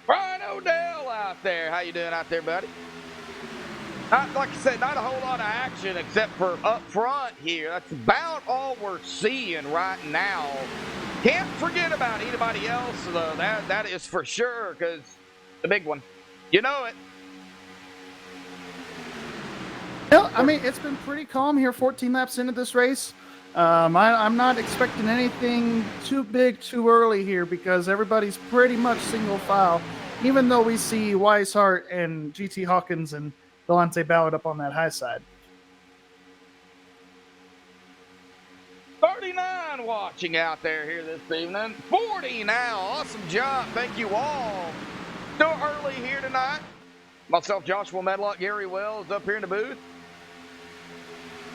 Brian O'Dell out there. How you doing out there, buddy? Like I said, not a whole lot of action except for up front here. That's about all we're seeing right now. Can't forget about anybody else, though. That is for sure, because the big one. You know it. Well, I mean, it's been pretty calm here 14 laps into this race. I'm not expecting anything too big too early here because everybody's pretty much single file, even though we see Weishart and GT Hawkins and Delonte Ballard up on that high side. 39 watching out there here this evening. 40 now. Awesome job. Thank you all. Still early here tonight. Myself, Joshua Medlock, Gary Wells up here in the booth.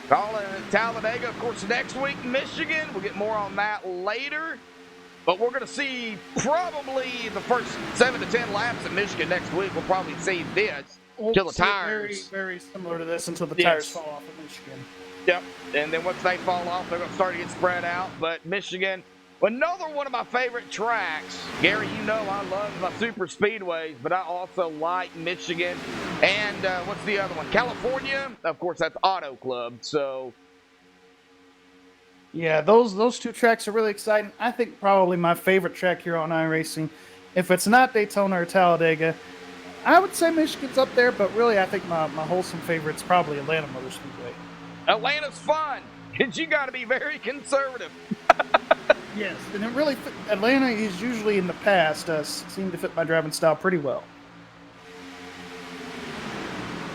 Calling at Talladega, of course, next week, Michigan. We'll get more on that later. But we're going to see probably the first 7 to 10 laps in Michigan next week. We'll probably see this until the tires. Very, very similar to this until the tires fall off in Michigan. Yep. And then once they fall off, they're going to start to get spread out. But Michigan, another one of my favorite tracks. Gary, you know I love my super speedways, but I also like Michigan. And what's the other one? California. Of course, that's Auto Club. So, yeah, those 2 tracks are really exciting. I think probably my favorite track here on iRacing, if it's not Daytona or Talladega, I would say Michigan's up there, but really I think my wholesome favorite's probably Atlanta Motor Speedway. Atlanta's fun, because you got to be very conservative. Yes, and it really Atlanta is usually in the past seemed to fit my driving style pretty well.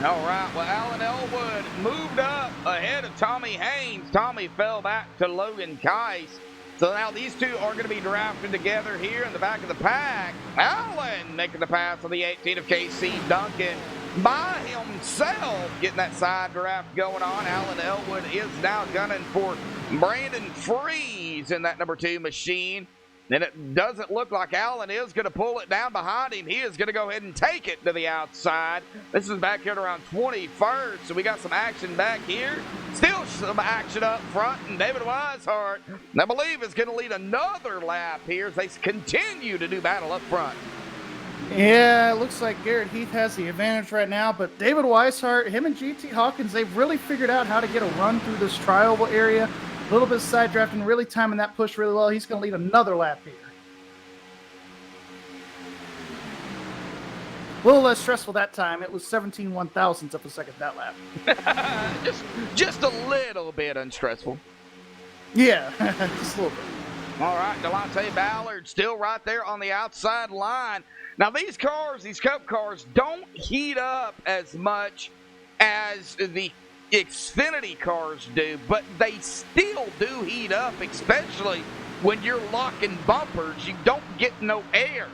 All right, well, Alan Elwood moved up ahead of Tommy Haynes. Tommy fell back to Logan Kice. So now these two are going to be drafted together here in the back of the pack. Alan making the pass on the 18 of KC Duncan by himself, getting that side draft going on. Alan Elwood is now gunning for Brandon Freese in that number 2 machine. And it doesn't look like Allen is going to pull it down behind him. He is going to go ahead and take it to the outside. This is back here at around 21st, so we got some action back here. Still some action up front, and David Weishart, I believe, is going to lead another lap here as they continue to do battle up front. Yeah, it looks like Garrett Heath has the advantage right now, but David Weishart, him and GT Hawkins, they've really figured out how to get a run through this trial area. A little bit of side drafting, really timing that push really well. He's going to lead another lap here. A little less stressful that time. It was 17 1,000ths of a second that lap. just a little bit unstressful. Yeah, just a little bit. All right, Delonte Ballard still right there on the outside line. Now, these cars, these Cup cars, don't heat up as much as the Xfinity cars do, but they still do heat up, especially when you're locking bumpers. You don't get no air.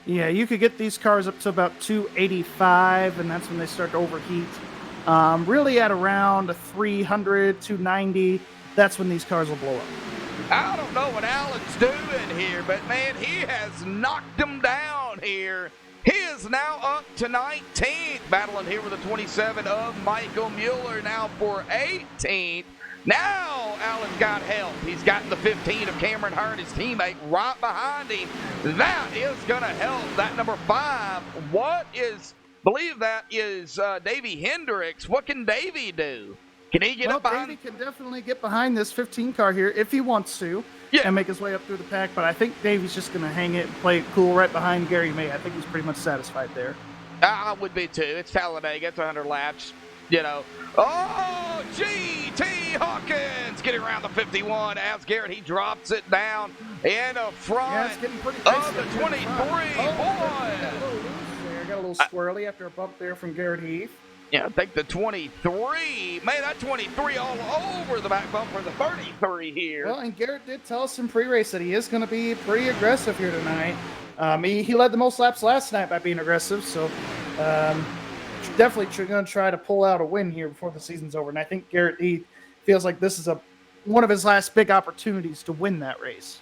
Yeah, you could get these cars up to about 285, and that's when they start to overheat. Really at around 300, 290, that's when these cars will blow up. I don't know what Allen's doing here, but man, he has knocked them down here. He is now up to 19th, battling here with the 27 of Michael Mueller, now for 18th. Now Allen got help. He's got the 15 of Cameron Hearn, his teammate, right behind him. That is going to help. That number 5, believe that is Davey Hendricks. What can Davey do? Can he get up behind? Davey can definitely get behind this 15 car here if he wants to, and make his way up through the pack. But I think Davey's just going to hang it and play it cool right behind Gary May. I think he's pretty much satisfied there. I would be too. It's Talladega. It's 100 laps. You know. Oh, GT Hawkins getting around the 51 as Garrett. He drops it down in the front it's getting pretty of the 23. Got a little squirrely after a bump there from Garrett Heath. Yeah, I think the 23, man, that 23 all over the back bumper, the 33 here. Well, and Garrett did tell us in pre-race that he is going to be pretty aggressive here tonight. He led the most laps last night by being aggressive, so definitely going to try to pull out a win here before the season's over. And I think Garrett Heath feels like this is one of his last big opportunities to win that race.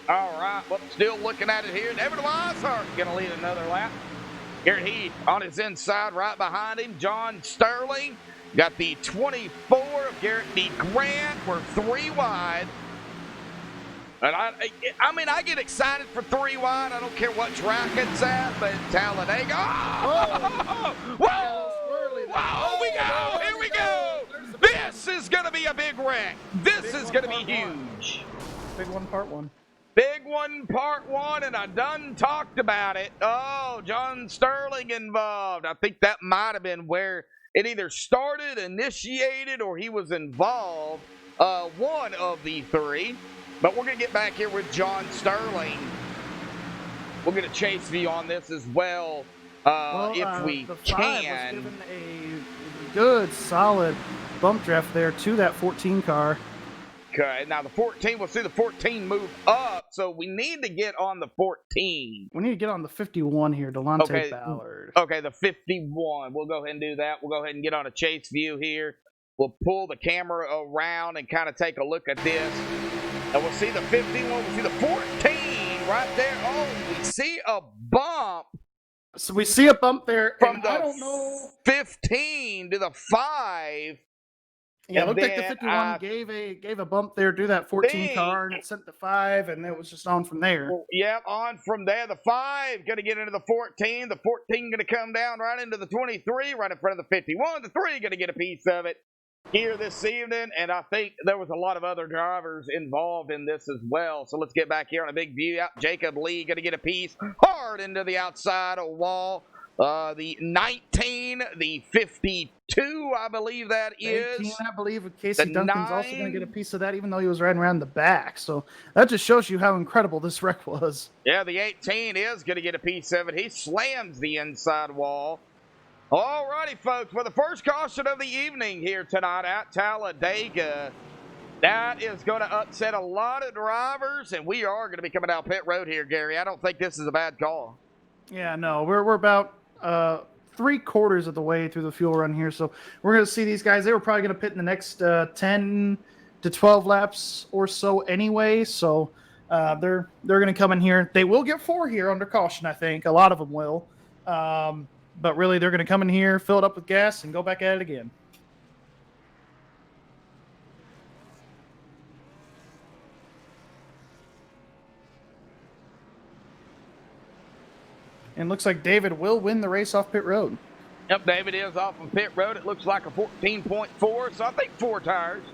All right, well, still looking at it here. David Weishart going to lead another lap. Garrett Heath on his inside, right behind him. John Sterling got the 24 of Garrett D. Grant. We're 3 wide. And I get excited for 3 wide. I don't care what track it's at, but Talladega. Oh! Whoa! Whoa! Here we go! This is going to be a big wreck. This is going to be huge. Big one, part 1. Big one, part 1, and I done talked about it. Oh, John Sterling involved. I think that might have been where it either started, initiated, or he was involved. One of the 3. But we're going to get back here with John Sterling. We'll get a chase view on this as well, if we the 5 can. was given a good, solid bump draft there to that 14 car. Okay, now the 14, we'll see the 14 move up, so we need to get on the 14. We need to get on the 51 here, Delonte Ballard. Okay, the 51. We'll go ahead and do that. We'll go ahead and get on a chase view here. We'll pull the camera around and kind of take a look at this. And we'll see the 51, we'll see the 14 right there. Oh, we see a bump. So we see a bump there From the I don't know. 15 to the 5. Yeah, it looked like the 51 gave a bump there to that 14 car, and it sent the 5, and it was just on from there. Yep, on from there. The 5 going to get into the 14. The 14 going to come down right into the 23, right in front of the 51. The 3 going to get a piece of it here this evening, and I think there was a lot of other drivers involved in this as well. So let's get back here on a big view. Jacob Lee going to get a piece hard into the outside wall. The 19, the 52, I believe that is. 18, I believe Casey Duncan's also going to get a piece of that, even though he was riding around the back. So that just shows you how incredible this wreck was. Yeah, the 18 is going to get a piece of it. He slams the inside wall. All righty, folks. For the first caution of the evening here tonight at Talladega, that is going to upset a lot of drivers, and we are going to be coming down pit road here, Gary. I don't think this is a bad call. Yeah, no, we're about 3/4 of the way through the fuel run here, so we're going to see these guys. They were probably going to pit in the next 10 to 12 laps or so anyway, so they're going to come in here. They will get 4 here under caution, I think. A lot of them will. But really, they're going to come in here, fill it up with gas, and go back at it again. And looks like David will win the race off pit road. Yep, David is off of pit road. It looks like a 14.4, so I think 4 tires.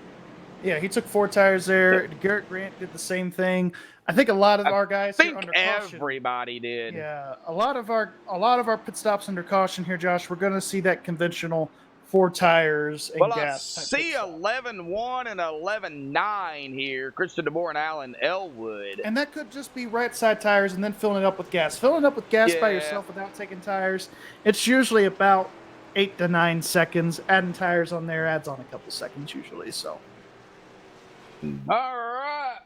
Yeah, he took 4 tires there. Garrett Grant did the same thing. I think a lot of our guys here under caution. Everybody did. Yeah, a lot of our pit stops under caution here, Josh. We're going to see that conventional 4 tires and gas. I see 11.1 and 11.9 here. Christian DeBoer and Alan Elwood. And that could just be right side tires and then filling it up with gas. Filling up with gas by yourself without taking tires, it's usually about 8 to 9 seconds. Adding tires on there adds on a couple seconds usually. So. All right.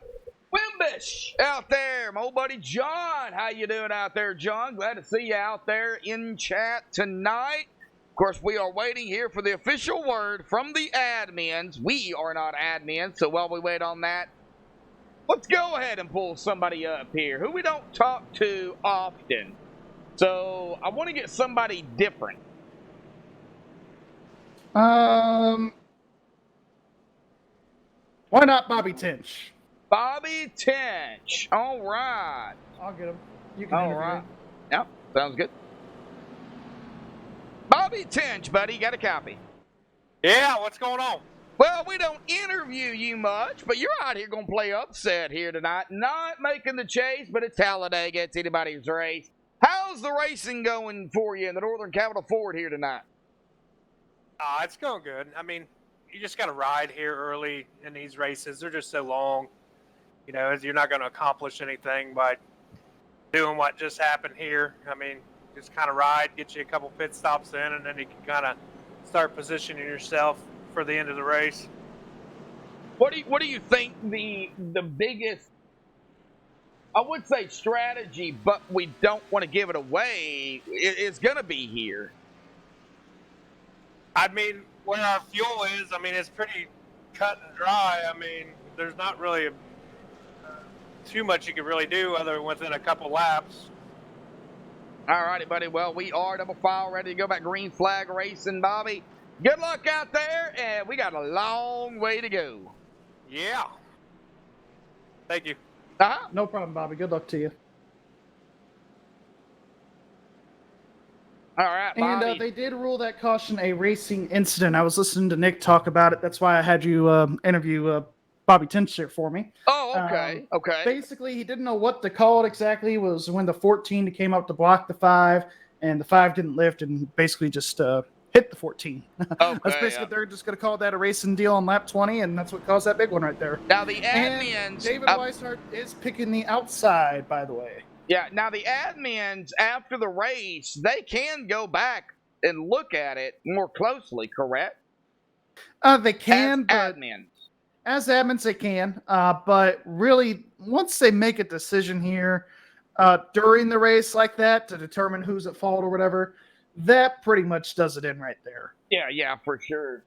Wimbish out there. My old buddy John. How you doing out there, John? Glad to see you out there in chat tonight. Of course, we are waiting here for the official word from the admins. We are not admins, so while we wait on that, let's go ahead and pull somebody up here who we don't talk to often. So I want to get somebody different. Why not Bobby Tinch? Bobby Tinch. All right. I'll get him. You can All right. Yep, sounds good. Bobby Tinch, buddy, got a copy. Yeah, what's going on? Well, we don't interview you much, but you're out here going to play upset here tonight. Not making the chase, but it's Talladega. It's anybody's race. How's the racing going for you in the Northern Capital Ford here tonight? It's going good. I mean, you just got to ride here early in these races. They're just so long. You know, you're not going to accomplish anything by doing what just happened here. I mean, just kind of ride, get you a couple pit stops in, and then you can kind of start positioning yourself for the end of the race. What do you think the biggest, I would say strategy, but we don't want to give it away, is going to be here? I mean, where our fuel is, I mean, it's pretty cut and dry. I mean, there's not really too much you can really do other than within a couple laps. All righty, buddy. Well, we are double file ready to go back green flag racing, Bobby. Good luck out there, and we got a long way to go. Yeah. Thank you. Uh-huh. No problem, Bobby. Good luck to you. All right, Bobby. And they did rule that caution a racing incident. I was listening to Nick talk about it. That's why I had you interview Bobby Tinch here for me. Oh, okay. Okay. Basically, he didn't know what to call it exactly. It was when the 14 came up to block the 5, and the 5 didn't lift, and basically just hit the 14. Okay, that's basically they're just going to call that a racing deal on lap 20, and that's what caused that big one right there. Now the And admins, David Weishart is picking the outside, by the way. yeah. Now the admins after the race, they can go back and look at it more closely. Correct? They can, As but admins. as admins they can. But really, once they make a decision here during the race like that to determine who's at fault or whatever, that pretty much does it in right there. Yeah, for sure.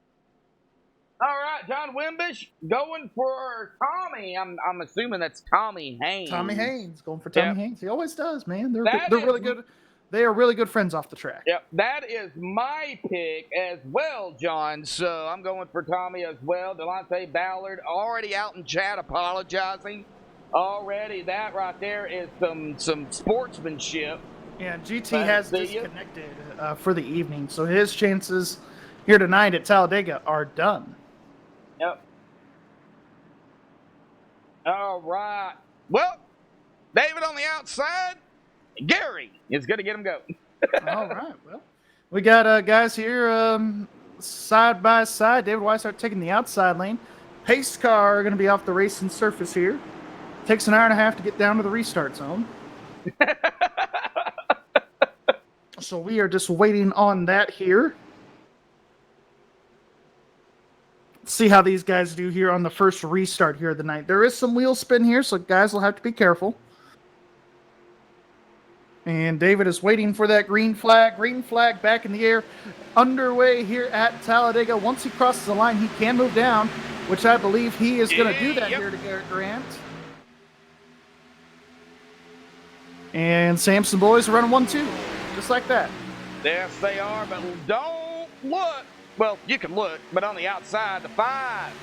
All right, John Wimbish going for Tommy. I'm assuming that's Tommy Haynes. Tommy Haynes going for Tommy Haynes. He always does, man. They're That really is- good. They are really good friends off the track. Yep, that is my pick as well, John. So I'm going for Tommy as well. Delonte Ballard already out in chat apologizing. Already, that right there is some sportsmanship. Yeah, GT Glad has to see you. disconnected for the evening, so his chances here tonight at Talladega are done. Yep. All right. Well, David on the outside. Gary is going to get him going. All right. Well, we got guys here side by side. David Weishart taking the outside lane. Pace car going to be off the racing surface here. Takes an hour and a half to get down to the restart zone. So we are just waiting on that here. Let's see how these guys do here on the first restart here of the night. There is some wheel spin here, so guys will have to be careful. And David is waiting for that green flag. Green flag back in the air. Underway here at Talladega. Once he crosses the line, he can move down, which I believe he is going to do that here to Garrett Grant. And Samson boys are running 1-2, just like that. Yes, they are, but don't look. Well, you can look, but on the outside, the 5.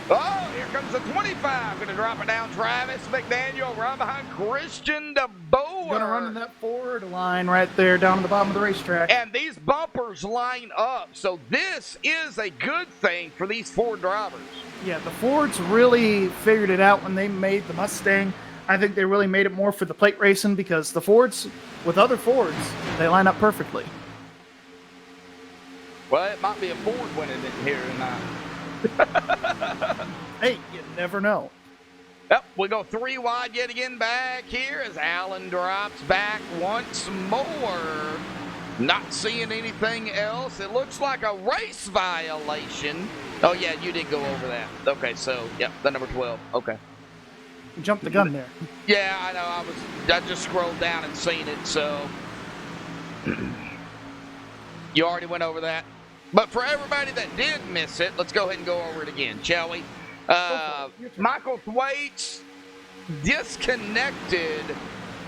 Oh, here comes the 25. Going to drop it down. Travis McDaniel right behind Christian DeBoer. Gonna run in that forward line right there down at the bottom of the racetrack. And these bumpers line up, so this is a good thing for these Ford drivers. Yeah, the Fords really figured it out when they made the Mustang. I think they really made it more for the plate racing because the Fords, with other Fords, they line up perfectly. Well, it might be a Ford winning it here tonight. Hey, you never know. Yep, we go 3 wide yet again back here as Allen drops back once more. Not seeing anything else. It looks like a race violation. Oh, yeah, you did go over that. Okay, so, yep, the number 12. Okay. You jumped the gun there. Yeah, I know. I just scrolled down and seen it, so. You already went over that. But for everybody that did miss it, let's go ahead and go over it again, shall we? Michael Thwaites disconnected,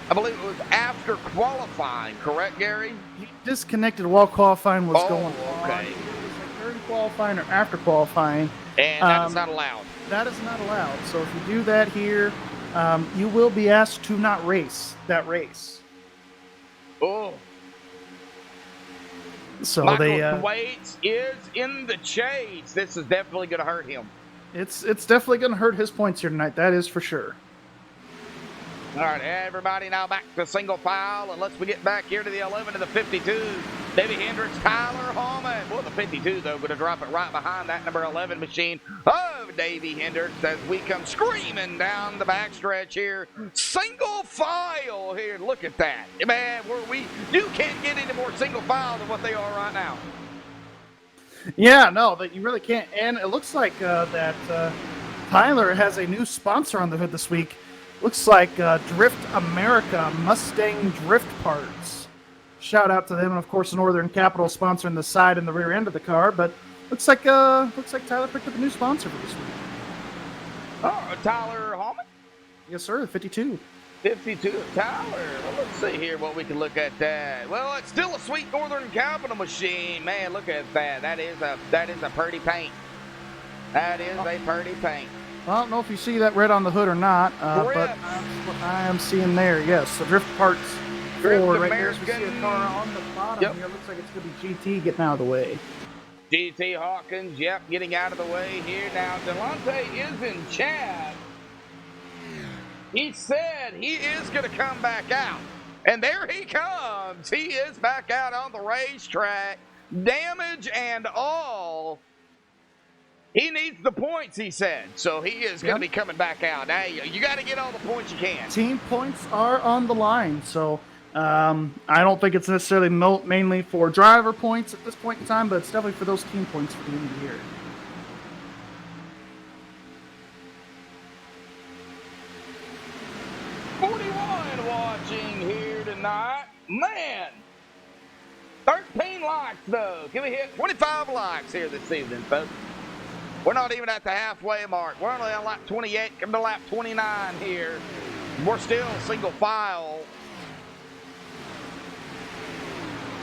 I believe it was after qualifying, correct, Gary? He disconnected while qualifying was going on. Okay. It was like during qualifying or after qualifying. And that is not allowed. That is not allowed. So if you do that here, you will be asked to not race that race. Oh. So Michael Thwaites is in the chase. This is definitely going to hurt him. It's definitely going to hurt his points here tonight. That is for sure. All right, everybody now back to single file, and let's get back here to the 11 and the 52. Davey Hendricks, Tyler Hallman. Well, the 52, though, going to drop it right behind that number 11 machine of Davey Hendricks as we come screaming down the backstretch here. Single file here. Look at that. Man, you can't get any more single file than what they are right now. Yeah, no, that you really can't. And it looks like that Tyler has a new sponsor on the hood this week. Looks like Drift America Mustang Drift Parts. Shout out to them, and of course, Northern Capital sponsoring the side and the rear end of the car. But looks like Tyler picked up a new sponsor for this week. Oh, Tyler Hallman? Yes, sir. 52. 52 Tyler. Well, let's see here what we can look at that. Well, it's still a sweet Northern Capital machine. Man, look at that. That is a pretty paint. That is a pretty paint. Well, I don't know if you see that red on the hood or not, but that's what I am seeing there. Yes, the Drift Parts forward right there. As we see a car on the bottom here. Looks like it's going to be GT getting out of the way. GT Hawkins, yep, getting out of the way here. Now, Delonte is in chat. He said he is going to come back out. And there he comes. He is back out on the racetrack. Damage and all. He needs the points, he said. So he is going to be coming back out. Now, you got to get all the points you can. Team points are on the line. So I don't think it's necessarily mainly for driver points at this point in time, but it's definitely for those team points for the end of the year. Watching here tonight. Man, 13 likes though. Can we hit 25 likes here this evening, folks? We're not even at the halfway mark. We're only on lap 28, coming to lap 29 here. We're still single file.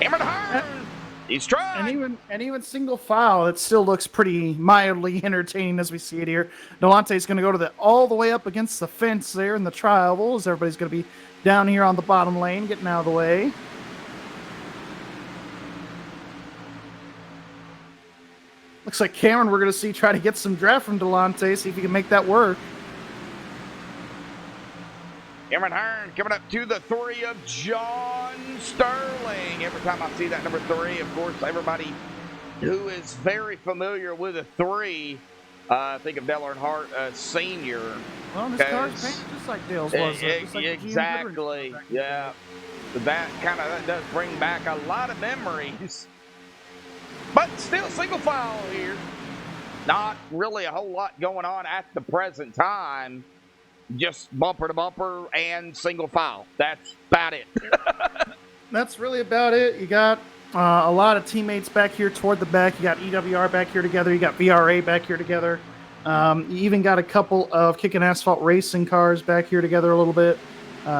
Cameron Hearn, he's trying. And even single file, it still looks pretty mildly entertaining as we see it here. Delante's going to go all the way up against the fence there in the tri-ovals. Everybody's going to be down here on the bottom lane, getting out of the way. Looks like Cameron, we're going to see try to get some draft from Delonte, see if he can make that work. Cameron Hearn coming up to the 3 of John Sterling. Every time I see that number 3, of course, everybody who is very familiar with a 3, think of Dale Earnhardt Sr. Well, this car's painted just like Dale's was. Exactly, yeah. So that does bring back a lot of memories. But still single file here. Not really a whole lot going on at the present time. Just bumper to bumper and single file. That's about it. That's really about it. You got a lot of teammates back here toward the back. You got EWR back here together. You got VRA back here together. You even got a couple of Kickin' Asphalt racing cars back here together a little bit.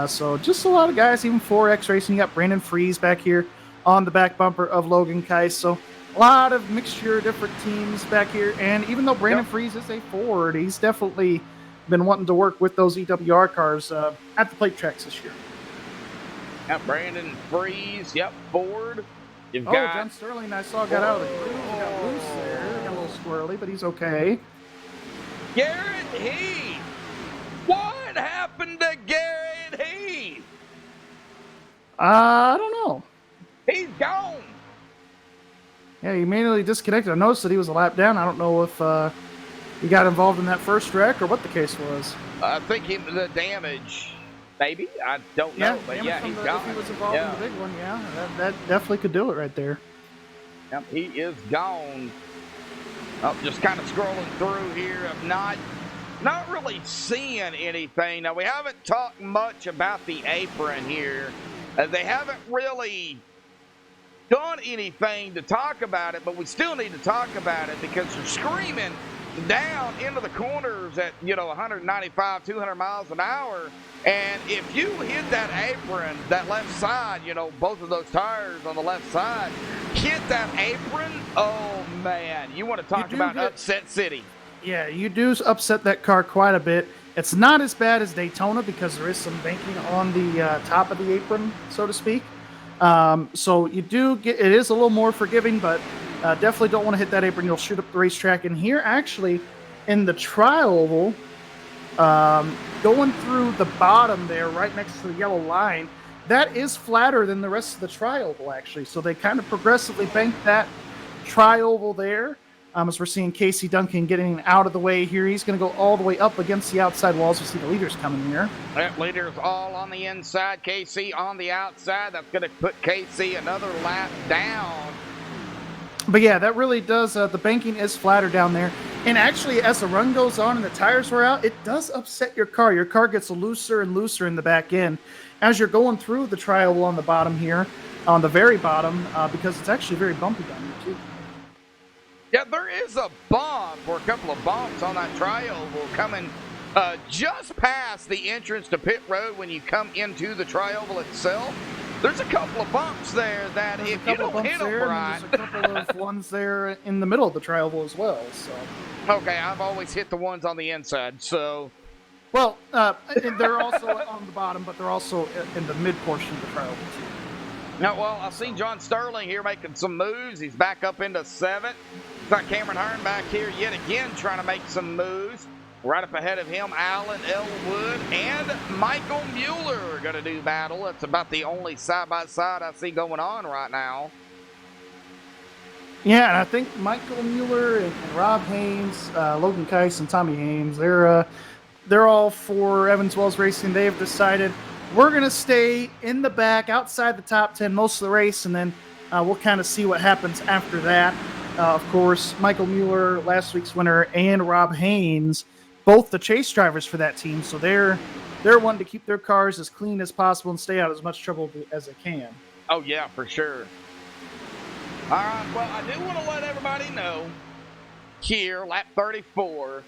So just a lot of guys, even 4X Racing. You got Brandon Freeze back here on the back bumper of Logan Keiss. So a lot of mixture of different teams back here. And even though Brandon Freeze is a Ford, he's definitely been wanting to work with those EWR cars at the plate tracks this year. Got Brandon Freeze. Yep, Ford. You've Oh, got John Sterling, I saw, got out of the groove. He got loose there. Got a little squirrely, but he's okay. Garrett Heath. What happened to Garrett Heath? I don't know. He's gone. Yeah, he immediately disconnected. I noticed that he was a lap down. I don't know if he got involved in that first wreck or what the case was. I think the damage, maybe. I don't know, but yeah, he's gone. If he was involved in the big one, yeah, that definitely could do it right there. Yep, he is gone. Oh, just kind of scrolling through here. I'm not really seeing anything. Now, we haven't talked much about the apron here. They haven't really done anything to talk about it, but we still need to talk about it because they're screaming down into the corners at 195, 200 miles an hour. And if you hit that apron, that left side, both of those tires on the left side, hit that apron, oh man, you want to talk about upset city. Yeah, you do upset that car quite a bit. It's not as bad as Daytona because there is some banking on the top of the apron, so to speak. So you do get, it is a little more forgiving, but definitely don't want to hit that apron. You'll shoot up the racetrack. And here, actually, in the tri-oval, going through the bottom there, right next to the yellow line, that is flatter than the rest of the tri-oval, actually. So they kind of progressively bank that tri-oval there. As we're seeing Casey Duncan getting out of the way here. He's going to go all the way up against the outside walls. We see the leaders coming here. That leader's all on the inside. Casey on the outside. That's going to put Casey another lap down. But yeah, that really does. The banking is flatter down there. And actually, as the run goes on and the tires wear out, it does upset your car. Your car gets looser and looser in the back end as you're going through the tri-oval on the bottom here, on the very bottom, because it's actually very bumpy down here, too. Yeah, there is a bump or a couple of bumps on that tri-oval coming just past the entrance to pit road when you come into the tri-oval itself. There's a couple of bumps there that if you don't hit them right. There's a couple of ones there in the middle of the tri-oval as well. So. Okay, I've always hit the ones on the inside, so. Well, and they're also on the bottom, but they're also in the mid portion of the tri-oval too. Now, well, I've seen John Sterling here making some moves. He's back up into 7th. Got Cameron Hearn back here yet again trying to make some moves. Right up ahead of him, Alan Elwood and Michael Mueller are going to do battle. That's about the only side-by-side I see going on right now. Yeah, and I think Michael Mueller and Rob Haynes, Logan Keiss and Tommy Haynes, they're all for Evans Wells Racing. They have decided we're going to stay in the back, outside the top 10 most of the race, and then we'll kind of see what happens after that. Of course, Michael Mueller, last week's winner, and Rob Haynes, both the chase drivers for that team. So they're wanting to keep their cars as clean as possible and stay out of as much trouble as they can. Oh, yeah, for sure. All right, well, I do want to let everybody know here, lap 34,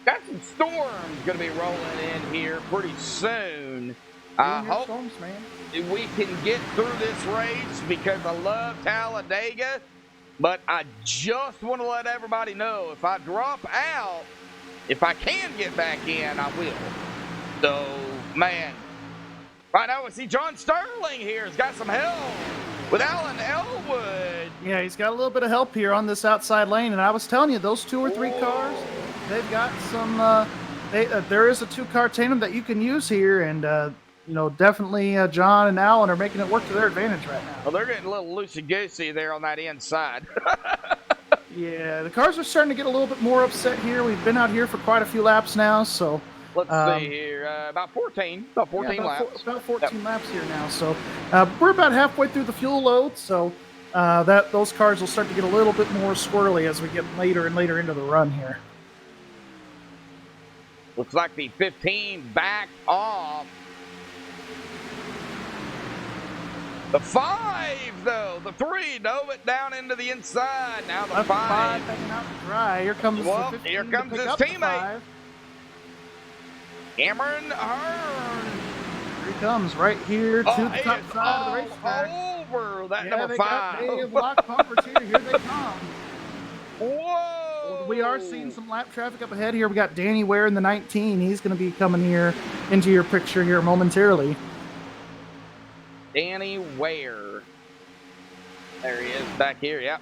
got some storms going to be rolling in here pretty soon. I hope storms, man. We can get through this race because I love Talladega, but I just want to let everybody know if I drop out, if I can get back in, I will. So, man, right now we see John Sterling here has got some help with Alan Elwood. Yeah, he's got a little bit of help here on this outside lane, and I was telling you, those 2 or 3 cars, they've got some, there is a 2-car tandem that you can use here, and, definitely John and Alan are making it work to their advantage right now. Well, they're getting a little loosey-goosey there on that inside. Yeah, the cars are starting to get a little bit more upset here. We've been out here for quite a few laps now, so. Let's see here, about 14 laps. About 14 laps here now, so we're about halfway through the fuel load, so those cars will start to get a little bit more squirrely as we get later and later into the run here. Looks like the 15 back off. The 5, though. The 3 dove it down into the inside. Now the 5. Hanging out to dry. Here comes the 15 here comes his teammate. Cameron Hearn. Here he comes right here to the top side of the racetrack. Over that number 5. They have locked bumpers here. Here they come. Whoa. We are seeing some lap traffic up ahead here. We got Danny Ware in the 19. He's going to be coming here into your picture here momentarily. Danny Ware. There he is back here, yep.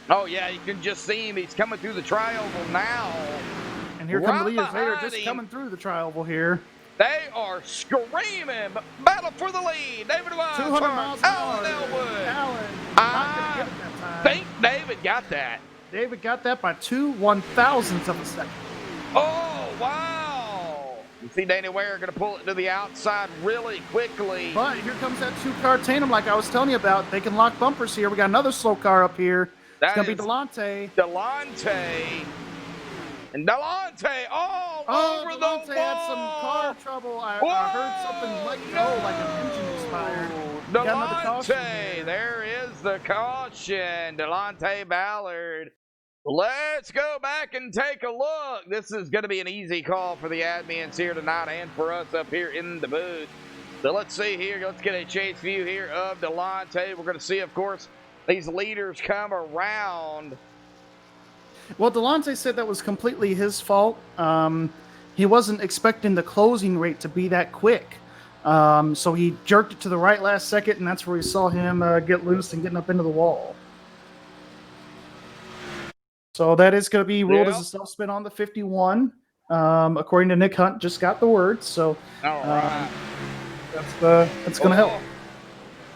Oh, yeah, you can just see him. He's coming through the tri-oval now. And here come the Right leaders. They are behind just him. coming through the tri-oval here. They are screaming. Battle for the lead. David 200 Wise, miles an hour. Alan Elwood. Allen. I Not gonna get it that time. think David got that. David got that by 2/1000ths of a second. Oh, wow. You see Danny Ware going to pull it to the outside really quickly. But here comes that two-car tandem like I was telling you about. They can lock bumpers here. We got another slow car up here. It's going to be Delonte. Delonte. And Delonte all over the wall. Delonte had some car trouble. I heard something let go, like an engine expired. Got another caution Delonte, here. there is the caution. Delonte Ballard. Let's go back and take a look. This is going to be an easy call for the admins here tonight and for us up here in the booth. So let's see here. Let's get a chase view here of Delonte. We're going to see, of course, these leaders come around. Well, Delonte said that was completely his fault. He wasn't expecting the closing rate to be that quick. So he jerked it to the right last second, and that's where we saw him get loose and getting up into the wall. So that is going to be ruled as a self-spin on the 51. According to Nick Hunt, just got the word. So All right. that's going to help.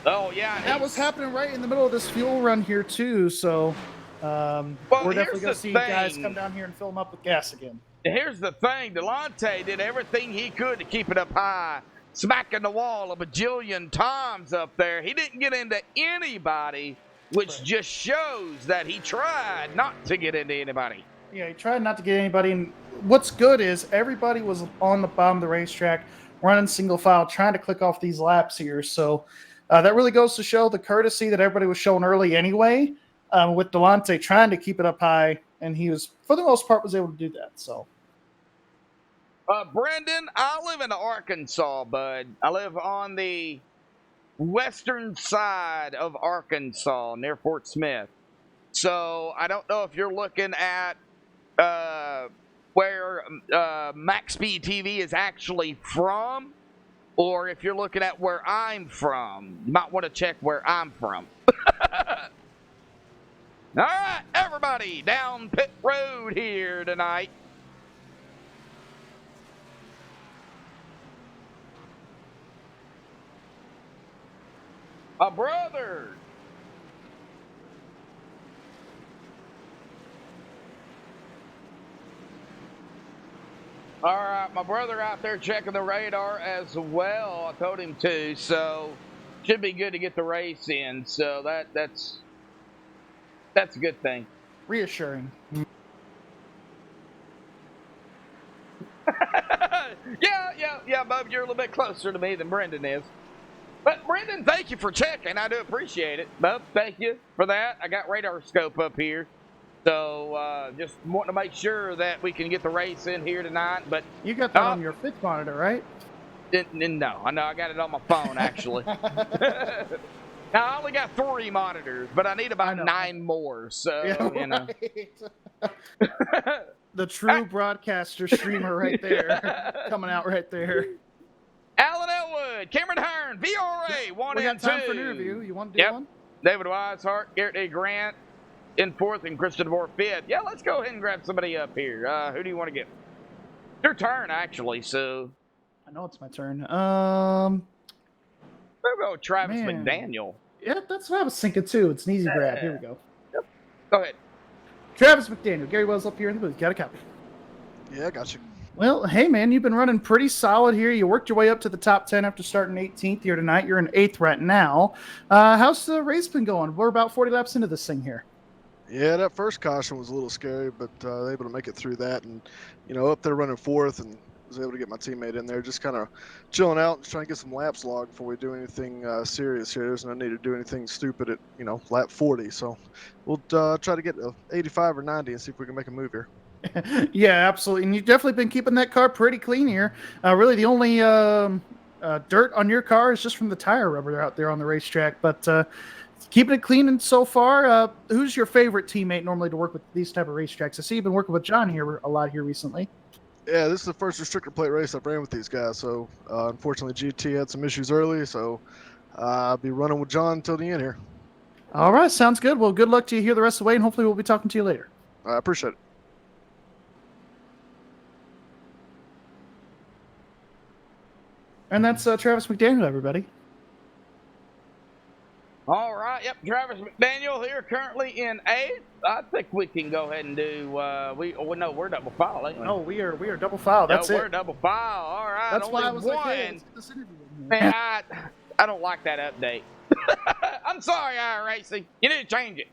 Oh, yeah. And that was happening right in the middle of this fuel run here, too. So we're definitely going to see guys come down here and fill them up with gas again. Here's the thing. Delonte did everything he could to keep it up high, smacking the wall a bajillion times up there. He didn't get into anybody, which just shows that he tried not to get into anybody. Yeah, he tried not to get anybody. And what's good is everybody was on the bottom of the racetrack, running single file, trying to click off these laps here. So that really goes to show the courtesy that everybody was showing early anyway, with Delonte trying to keep it up high. And he was, for the most part, was able to do that. So, Brendan, I live in Arkansas, bud. I live on the western side of Arkansas near Fort Smith. So I don't know if you're looking at where MaxSpeedTV is actually from, or if you're looking at where I'm from. You might want to check where I'm from. All right, everybody down pit road here tonight. A brother. All right, my brother out there checking the radar as well. I told him to, so should be good to get the race in. So that's a good thing. reassuring. Yeah, Bub, you're a little bit closer to me than Brendan is. But Brendan, thank you for checking. I do appreciate it. Bub, thank you for that. I got radar scope up here. So just wanting to make sure that we can get the race in here tonight. But you got that on your fifth monitor, right? No, I know. I got it on my phone, actually. Now, I only got 3 monitors, but I need about 9 more. So, yeah, you know. The true broadcaster streamer right there. Coming out right there. Alan Elwood, Cameron Hearn, VRA, 1 we and 2. got time for an interview. You want to do one? David Weishart, Garrett A. Grant in 4th, and Christian DeVore 5th. Yeah, let's go ahead and grab somebody up here. Who do you want to get? Your turn, actually, so. I know it's my turn. We'll go Travis McDaniel. Yeah, that's what I was thinking, too. It's an easy grab. Here we go. Yep. Go ahead. Travis McDaniel. Gary Wells up here in the booth. Got a copy. Yeah, I got you. Well, hey, man, you've been running pretty solid here. You worked your way up to the top 10 after starting 18th here tonight. You're in 8th right now. How's the race been going? We're about 40 laps into this thing here. Yeah, that first caution was a little scary, but able to make it through that. And, up there running 4th and was able to get my teammate in there, just kind of chilling out and trying to get some laps logged before we do anything serious here. There's no need to do anything stupid at, lap 40. So we'll try to get 85 or 90 and see if we can make a move here. Yeah, absolutely. And you've definitely been keeping that car pretty clean here. Really, the only dirt on your car is just from the tire rubber out there on the racetrack. But keeping it clean and so far. Who's your favorite teammate normally to work with these type of racetracks? I see you've been working with John here a lot here recently. Yeah, this is the first restrictor plate race I've ran with these guys. So unfortunately, GT had some issues early. So I'll be running with John until the end here. All right, sounds good. Well, good luck to you here the rest of the way, and hopefully we'll be talking to you later. I appreciate it. And that's Travis McDaniel, everybody. All right, yep, Travis McDaniel here, currently in 8th. I think we can go ahead and do, no, we're double file, ain't we? No, we are double file. That's We're it. double file, all right. That's only why I was one. like, hey, let's get this interview in here. Man, I don't like that update. I'm sorry, iRacing. You need to change it.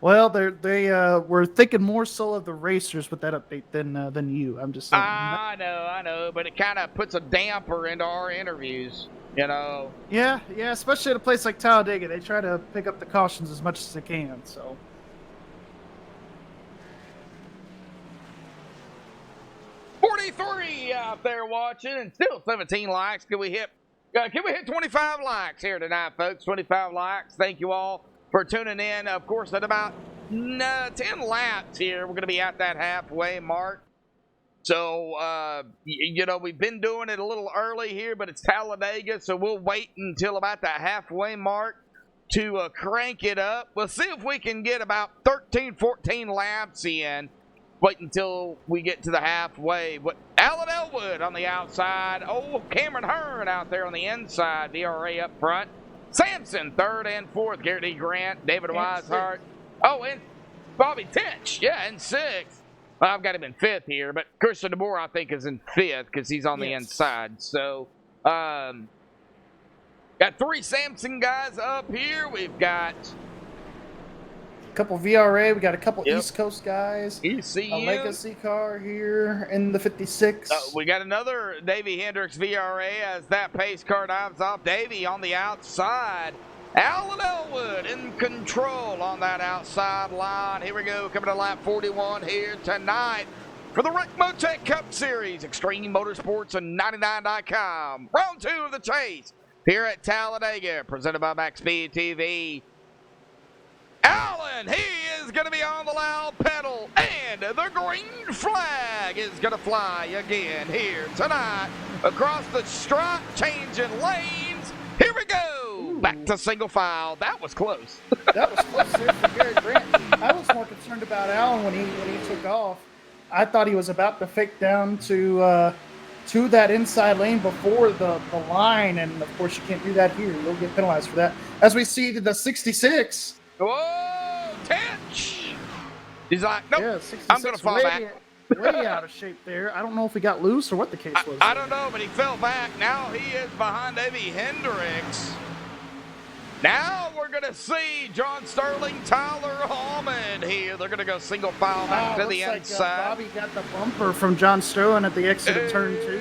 Well, they were thinking more so of the racers with that update than you. I'm just saying. I know, but it kind of puts a damper into our interviews, you know. Yeah, especially at a place like Talladega, they try to pick up the cautions as much as they can. So. 43 out there watching, and still 17 likes. Can we hit 25 likes here tonight, folks? 25 likes. Thank you all for tuning in. Of course, at about 10 laps here, we're going to be at that halfway mark. So, you know, we've been doing it a little early here, but it's Talladega, so we'll wait until about the halfway mark to crank it up. We'll see if we can get about 13, 14 laps in. Wait until we get to the halfway. Alan Elwood on the outside. Oh, Cameron Hearn out there on the inside. VRA up front. Sampson, 3rd and 4th. Garrett E. Grant, David Weishart. Oh, and Bobby Tinch. Yeah, in 6th. Well, I've got him in 5th here, but Christian DeMoore, I think, is in 5th because he's on the inside. So, got 3 Sampson guys up here. We've got a couple VRA. We got a couple East Coast guys. ECU. A legacy car here in the 56. We got another Davey Hendricks VRA as that pace car dives off. Davey on the outside. Alan Elwood in control on that outside line. Here we go, coming to lap 41 here tonight for the Rick Motec Cup Series, Extreme Motorsports and 99.com. Round 2 of the chase here at Talladega, presented by MaxSpeedTV. Allen, he is going to be on the loud pedal, and the green flag is going to fly again here tonight across the stripe, changing lanes. Here we go. Back to single file. That was close. That was close there for Garrett Grant. I was more concerned about Allen when he took off. I thought he was about to fake down to that inside lane before the line, and of course you can't do that here. You'll get penalized for that. As we see the 66. Whoa, Tinch! He's like, nope, yeah, 66, I'm going to fall back. Way out of shape there. I don't know if he got loose or what the case was. I don't know, but he fell back. Now he is behind Davey Hendricks. Now we're going to see John Sterling, Tyler Hallman here. They're going to go single file back to the inside. Bobby got the bumper from John Sterling at the exit of turn 2.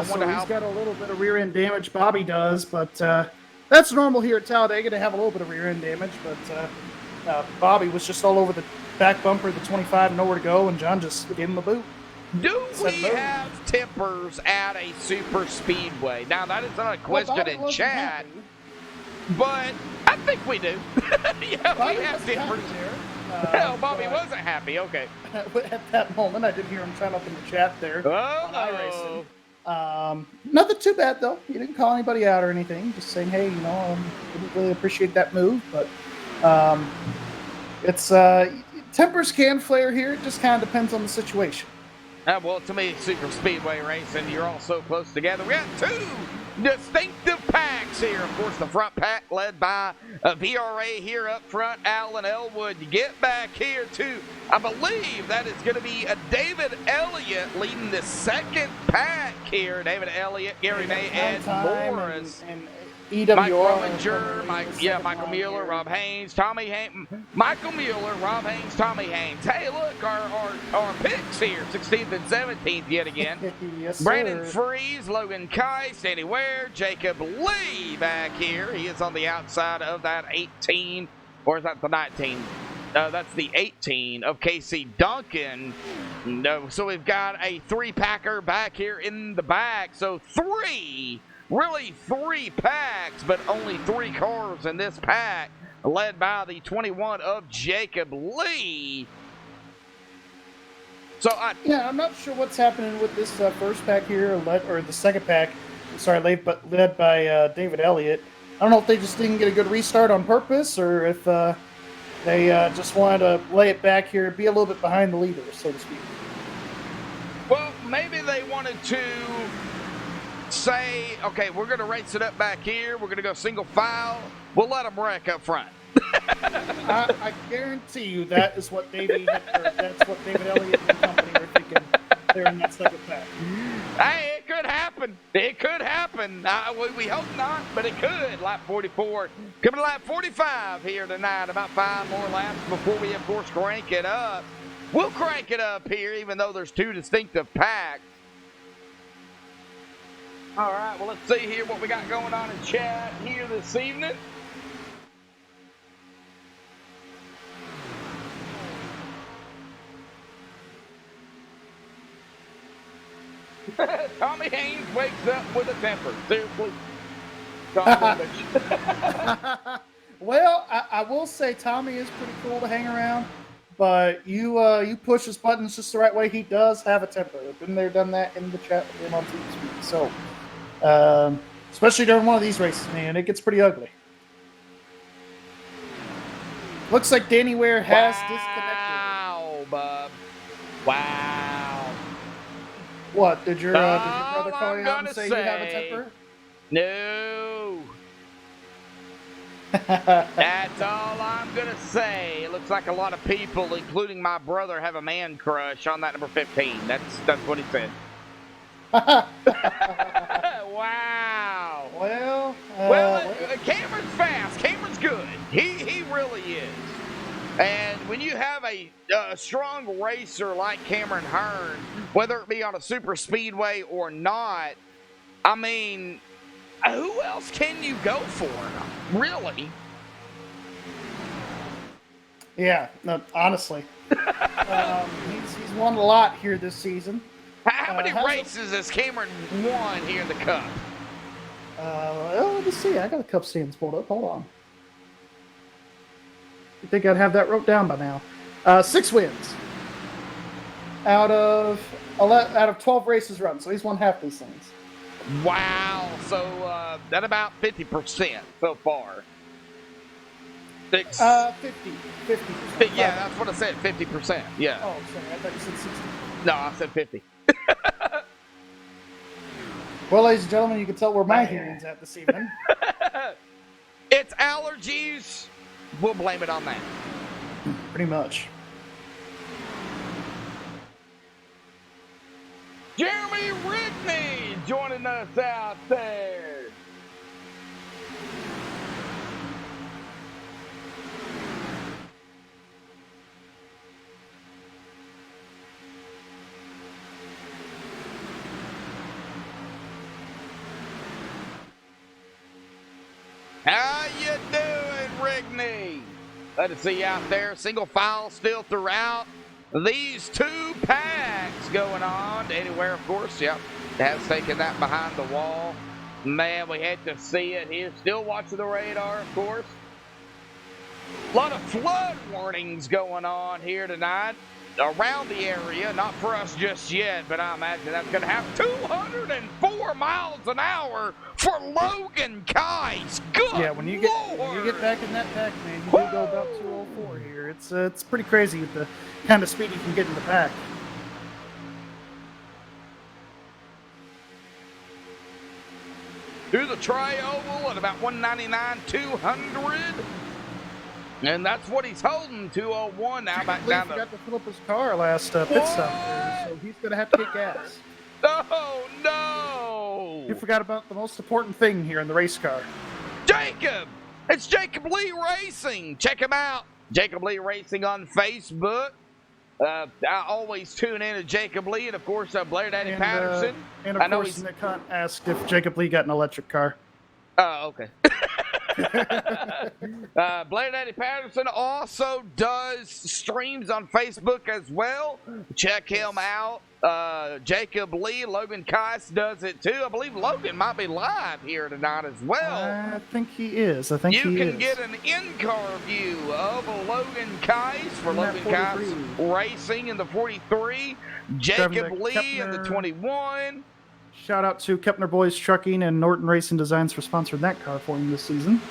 So he's got a little bit of rear end damage. Bobby does, but that's normal here at Talladega to have a little bit of rear end damage. But Bobby was just all over the back bumper of the 25, nowhere to go, and John just gave him a boot. Do we have tempers at a super speedway? Now, that is not a question in chat. But I think we do. Yeah, Bobby we have tempers. Hell, Bobby wasn't happy. Okay. At that moment, I did hear him chime up in the chat there. Oh. Nothing too bad, though. He didn't call anybody out or anything. Just saying, hey, didn't really appreciate that move. But it's tempers can flare here. It just kind of depends on the situation. Well, to me, super speedway racing, you're all so close together. We got 2 distinctive packs here. Of course, the front pack led by a VRA here up front, Alan Elwood. You get back here to, I believe that is going to be a David Elliott leading the second pack here. David Elliott, Gary May, Ed Morris. And Mike Rominger, Michael Mueller, Rob Haynes, Tommy Haynes, Michael Mueller, Rob Haynes, Tommy Haynes. Hey, look, our picks here, 16th and 17th yet again. Yes, Brandon Freeze, Logan Keiss, Danny Ware, Jacob Lee back here. He is on the outside of that 18, or is that the 19? That's the 18 of Casey Duncan. No, so we've got a 3-packer back here in the back. So 3 packs, but only 3 cars in this pack, led by the 21 of Jacob Lee. So Yeah, I'm not sure what's happening with this first pack here, or the second pack. Sorry, led by David Elliott. I don't know if they just didn't get a good restart on purpose, or if they just wanted to lay it back here, be a little bit behind the leader, so to speak. well, maybe they wanted to say, okay, we're going to race it up back here. We're going to go single file. We'll let them wreck up front. I guarantee you that's what David Elliott and company are thinking there in that second pack. Hey, it could happen. It could happen. We hope not, but it could. Lap 44. Coming to lap 45 here tonight. About 5 more laps before we, of course, crank it up. We'll crank it up here, even though there's 2 distinctive packs. All right, well, let's see here what we got going on in chat here this evening. Tommy Haynes wakes up with a temper. Seriously. Well, I will say Tommy is pretty cool to hang around, but you push his buttons just the right way. He does have a temper. I've been there, done that in the chat with him on TeamSpeak. So, especially during one of these races, man, it gets pretty ugly. Looks like Danny Ware has disconnected. Wow, bub. Wow. What, did your brother call you out and say you have a temper? No. That's all I'm going to say. It looks like a lot of people, including my brother, have a man crush on that number 15. That's what he said. Wow. Well, Cameron's fast. Cameron's good. He really is. And when you have a strong racer like Cameron Hearn, whether it be on a super speedway or not, I mean, who else can you go for? Really? Yeah, no, honestly. He's won a lot here this season. How many races has Cameron won here in the Cup? Well, let's see. I got the Cup stands pulled up. Hold on. You think I'd have that wrote down by now? 6 wins out of 12 races run. So he's won half these things. Wow. So that about 50% so far. 50. 50%. Yeah, that's what I said. 50%. Yeah. Oh, sorry. I thought you said 60. No, I said 50. Well, ladies and gentlemen, you can tell where my hearing's at this evening. It's allergies. We'll blame it on that. Pretty much. Jeremy Rigney joining us out there. How you doing, Rigney? Let us see you out there. Single file still throughout. These 2 packs going on. Anywhere, of course. Yep. Has taken that behind the wall. Man, we hate to see it here. Still watching the radar, of course. A lot of flood warnings going on here tonight around the area. Not for us just yet, but I imagine that's going to have 204 miles an hour for Logan Kais. Good Yeah, when you get back in that pack, man, you do go about 204 here. It's pretty crazy with the kind of speed you can get in the pack. Through the tri-oval at about 199, 200. And that's what he's holding, 201 now back down He to... got to fill up his car last pit stop there, so he's going to have to get gas. Oh, no! You forgot about the most important thing here in the race car. Jacob! It's Jacob Lee Racing. Check him out. Jacob Lee Racing on Facebook. I always tune in to Jacob Lee and, of course, Blair Daddy Patterson. And, of course, Nick Hunt asked if Jacob Lee got an electric car. Oh, okay. Blair Daddy Patterson also does streams on Facebook as well. Check him out. Jacob Lee, Logan Kais does it too. I believe Logan might be live here tonight as well. I think he is. I think You he can is. get an in-car view of Logan Kais for In that Logan Kais 43. Racing in the 43, Driving Jacob the Lee in the Kepner. 21. Shout out to Kepner Boys Trucking and Norton Racing Designs for sponsoring that car for him this season.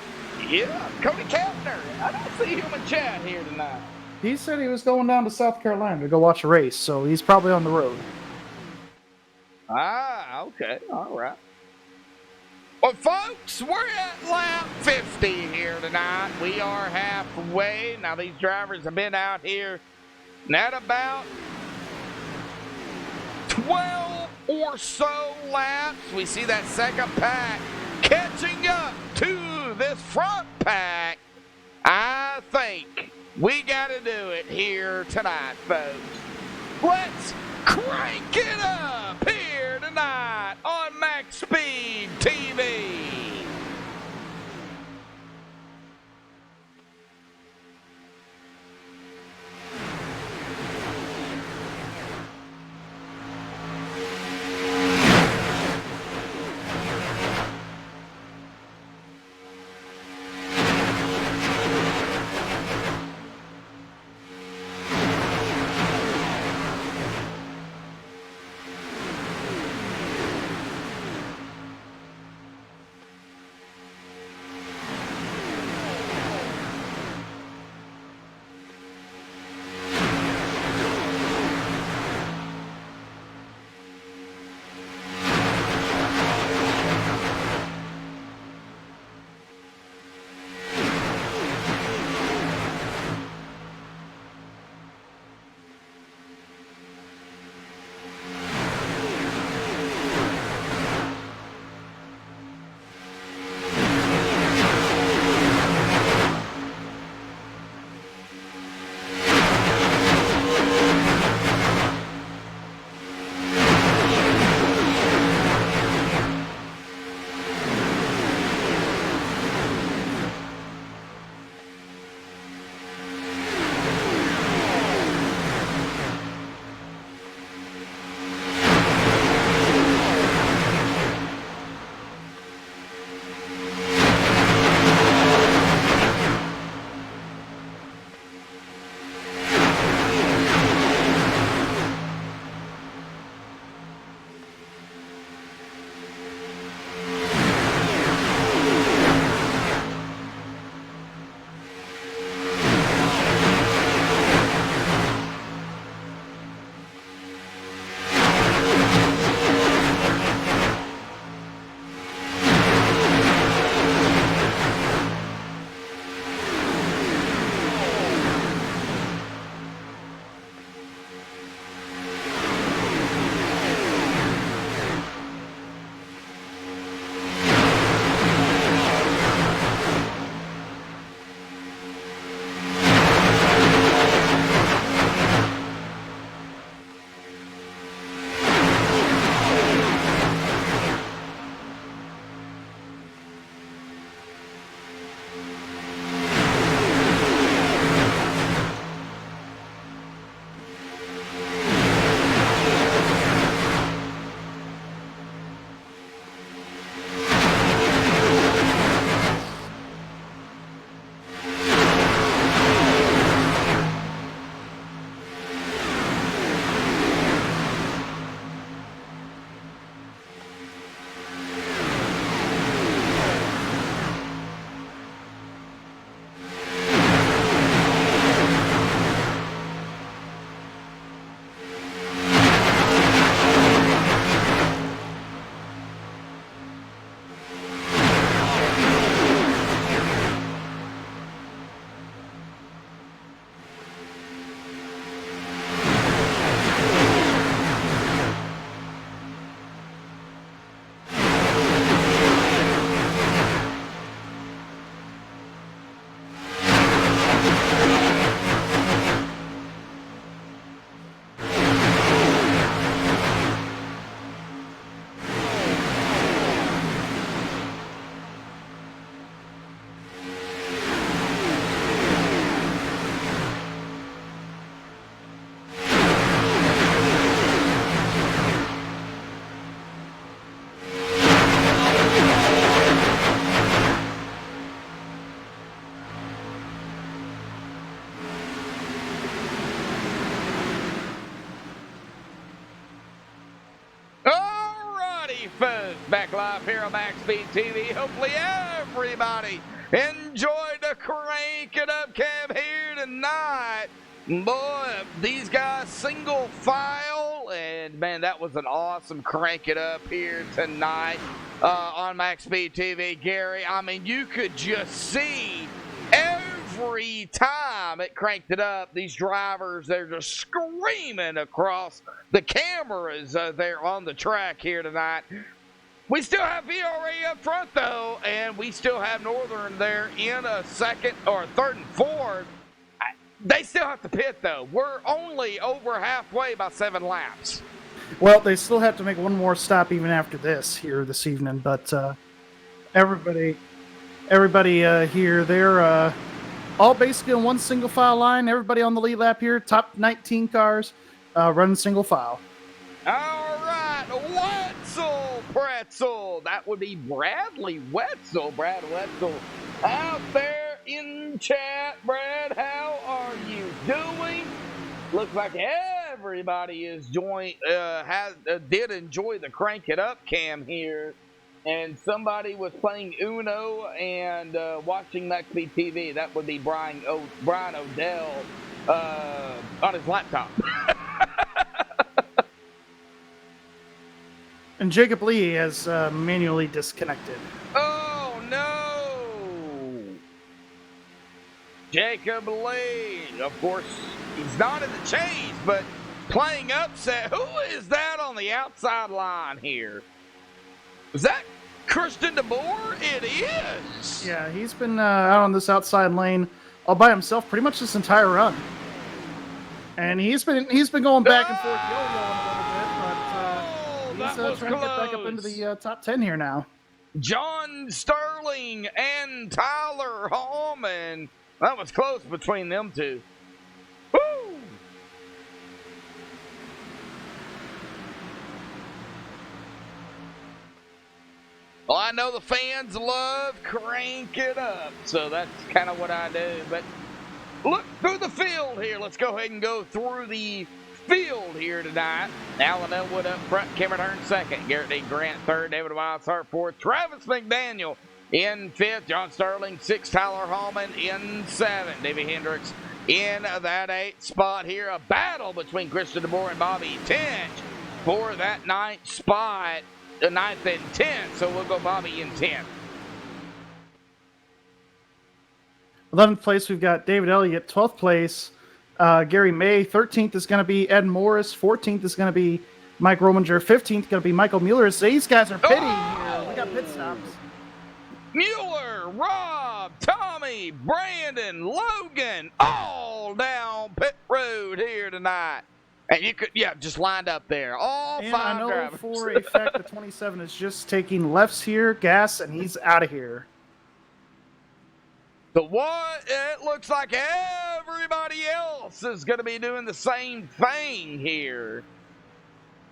Yeah, Cody Kepner. I don't see him in chat here tonight. He said he was going down to South Carolina to go watch a race, so he's probably on the road. Ah, okay. All right. Well, folks, we're at lap 50 here tonight. We are halfway. Now, these drivers have been out here at about 12 or so laps. We see that second pack catching up to this front pack. I think we got to do it here tonight, folks. Let's crank it up here tonight on Max Speed TV. Alrighty, folks, back live here on MaxSpeedTV. Hopefully everybody enjoyed the Crank It Up cam here tonight. Boy, these guys single file, and man, that was an awesome Crank It Up here tonight on MaxSpeedTV. Gary, I mean, you could just see every time it cranked it up, these drivers, they're just screaming across the cameras there on the track here tonight. We still have VRA up front, though, and we still have Northern there in a second or third and fourth. They still have to pit, though. We're only over halfway by 7 laps. Well, they still have to make one more stop even after this here this evening, but everybody here, they're all basically on one single file line. Everybody on the lead lap here, top 19 cars, running single file. All right, Wetzel Pretzel. That would be Bradley Wetzel. Brad Wetzel out there in chat. Brad, how are you doing? Looks like everybody is did enjoy the Crank It Up cam here. And somebody was playing Uno and watching MaxSpeedTV. That would be Brian O'Dell on his laptop. And Jacob Lee has manually disconnected. Oh, no! Jacob Lee, of course, he's not in the chase, but playing upset. Who is that on the outside line here? Is that Christian DeBoer? It is. Yeah, he's been out on this outside lane all by himself pretty much this entire run, and he's been going back and forth, yo-yoing a little bit, but he's trying to get back up into the top 10 here now. John Sterling and Tyler Hallman. That was close between them two. Woo! Well, I know the fans love Crank It Up, so that's kind of what I do. But look through the field here. Let's go ahead and go through the field here tonight. Alan Elwood up front, Cameron Hearn second, Garrett D. Grant third, David Wildheart fourth, Travis McDaniel in fifth, John Sterling sixth, Tyler Hallman in seventh, Davey Hendricks in that eighth spot here. A battle between Christian DeBoer and Bobby Tinch for that ninth spot. The 9th and 10th, so we'll go Bobby in 10th. 11th place, we've got David Elliott. 12th place, Gary May. 13th is going to be Ed Morris. 14th is going to be Mike Rominger. 15th going to be Michael Mueller. So these guys are pitting here. We got pit stops. Mueller, Rob, Tommy, Brandon, Logan, all down pit road here tonight. And you could, just lined up there. All and 5 I know drivers. for a fact the 27 is just taking lefts here, gas, and he's out of here. The what? It looks like everybody else is going to be doing the same thing here.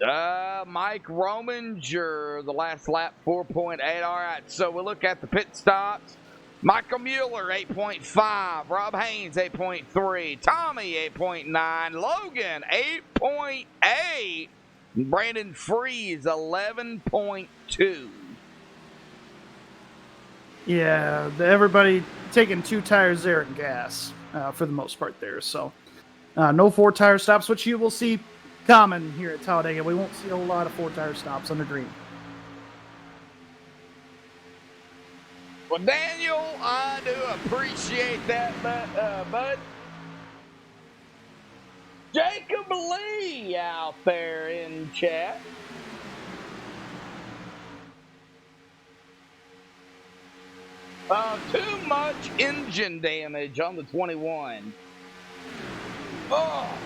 Mike Rominger, the last lap, 4.8. All right, so we'll look at the pit stops. Michael Mueller, 8.5. Rob Haynes, 8.3. Tommy, 8.9. Logan, 8.8. Brandon Freeze, 11.2. Yeah, everybody taking 2 tires there and gas for the most part there. So no 4-tire stops, which you will see common here at Talladega. We won't see a lot of 4-tire stops on the green. Well, Daniel, I do appreciate that, bud. Jacob Lee out there in chat. Too much engine damage on the 21. Oh.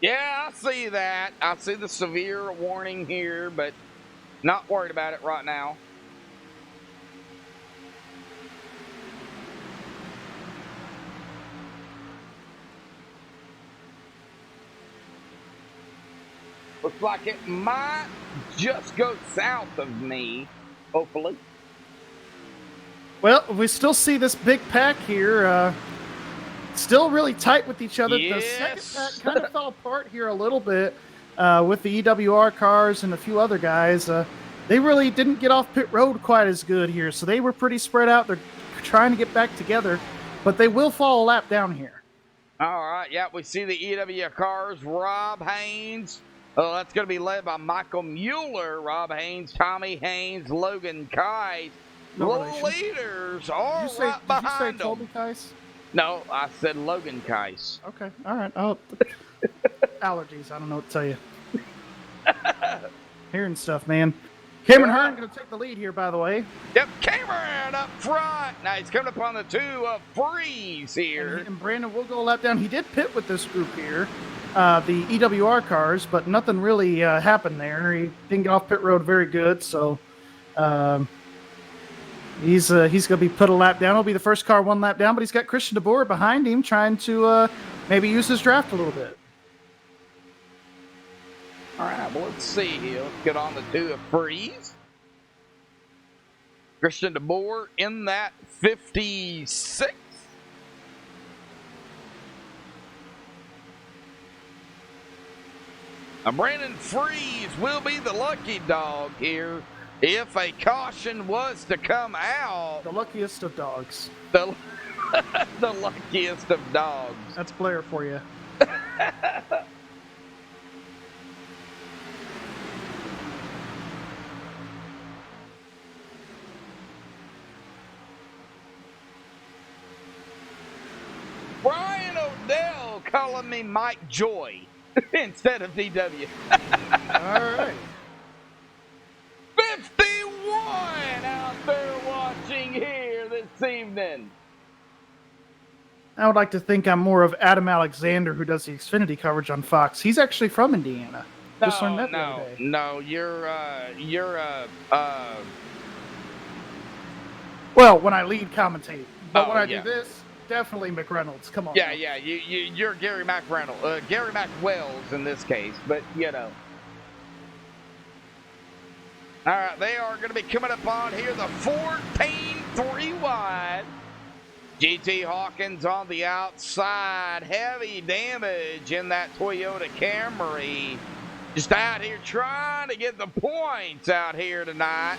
Yeah, I see that. I see the severe warning here, but not worried about it right now. Looks like it might just go south of me, hopefully. Well, we still see this big pack here. Still really tight with each other. Yes. The second pack kind of fell apart here a little bit. with the EWR cars and a few other guys, they really didn't get off pit road quite as good here. So they were pretty spread out. They're trying to get back together, but they will fall a lap down here. All right, yeah, we see the EW cars. Rob Haynes. Oh, that's going to be led by Michael Mueller. Rob Haynes, Tommy Haynes, Logan Kite. The leaders are right behind Did you say them. Colby Kais? No, I said Logan Kais. Okay, all right. Oh, allergies. I don't know what to tell you. Hearing stuff, man. Cameron Hearn going to take the lead here, by the way. Yep, Cameron up front. Now he's coming upon the 2 of Freeze here. And Brandon will go a lap down. He did pit with this group here, the EWR cars, but nothing really happened there. He didn't get off pit road very good, so he's going to be put a lap down. He'll be the first car 1 lap down, but he's got Christian DeBoer behind him trying to maybe use his draft a little bit. All right, well, let's see here. Let's get on the 2 of Freeze. Christian DeBoer in that 56. Now, Brandon Freeze will be the lucky dog here if a caution was to come out. The luckiest of dogs. The luckiest of dogs. That's Blair for you. Brian Odell calling me Mike Joy instead of DW. All right. 51 out there watching here this evening. I would like to think I'm more of Adam Alexander, who does the Xfinity coverage on Fox. He's actually from Indiana. Just learned that the other day. No, Well, when I lead commentate. But when I do this, definitely McReynolds. Come on. Yeah, you're Gary McReynolds, Gary McWells in this case, but you know. All right, they are going to be coming up on here the 3 wide. GT Hawkins on the outside. Heavy damage in that Toyota Camry. Just out here trying to get the points out here tonight.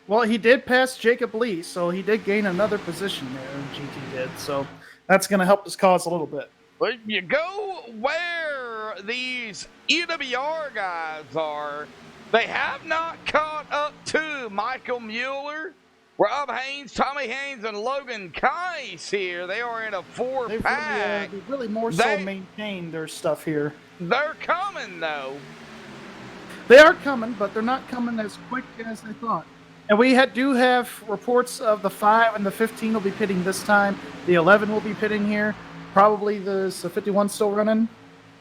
Well, he did pass Jacob Lee, so he did gain another position there, GT did. So that's going to help his cause a little bit. But if you go where these EWR guys are, they have not caught up to Michael Mueller, Rob Haynes, Tommy Haynes, and Logan Kais here. They are in a 4-pack. They've really more so maintained their stuff here. They're coming, though. They are coming, but they're not coming as quick as they thought. And we do have reports of the 5 and the 15 will be pitting this time. The 11 will be pitting here. Probably the 51 still running.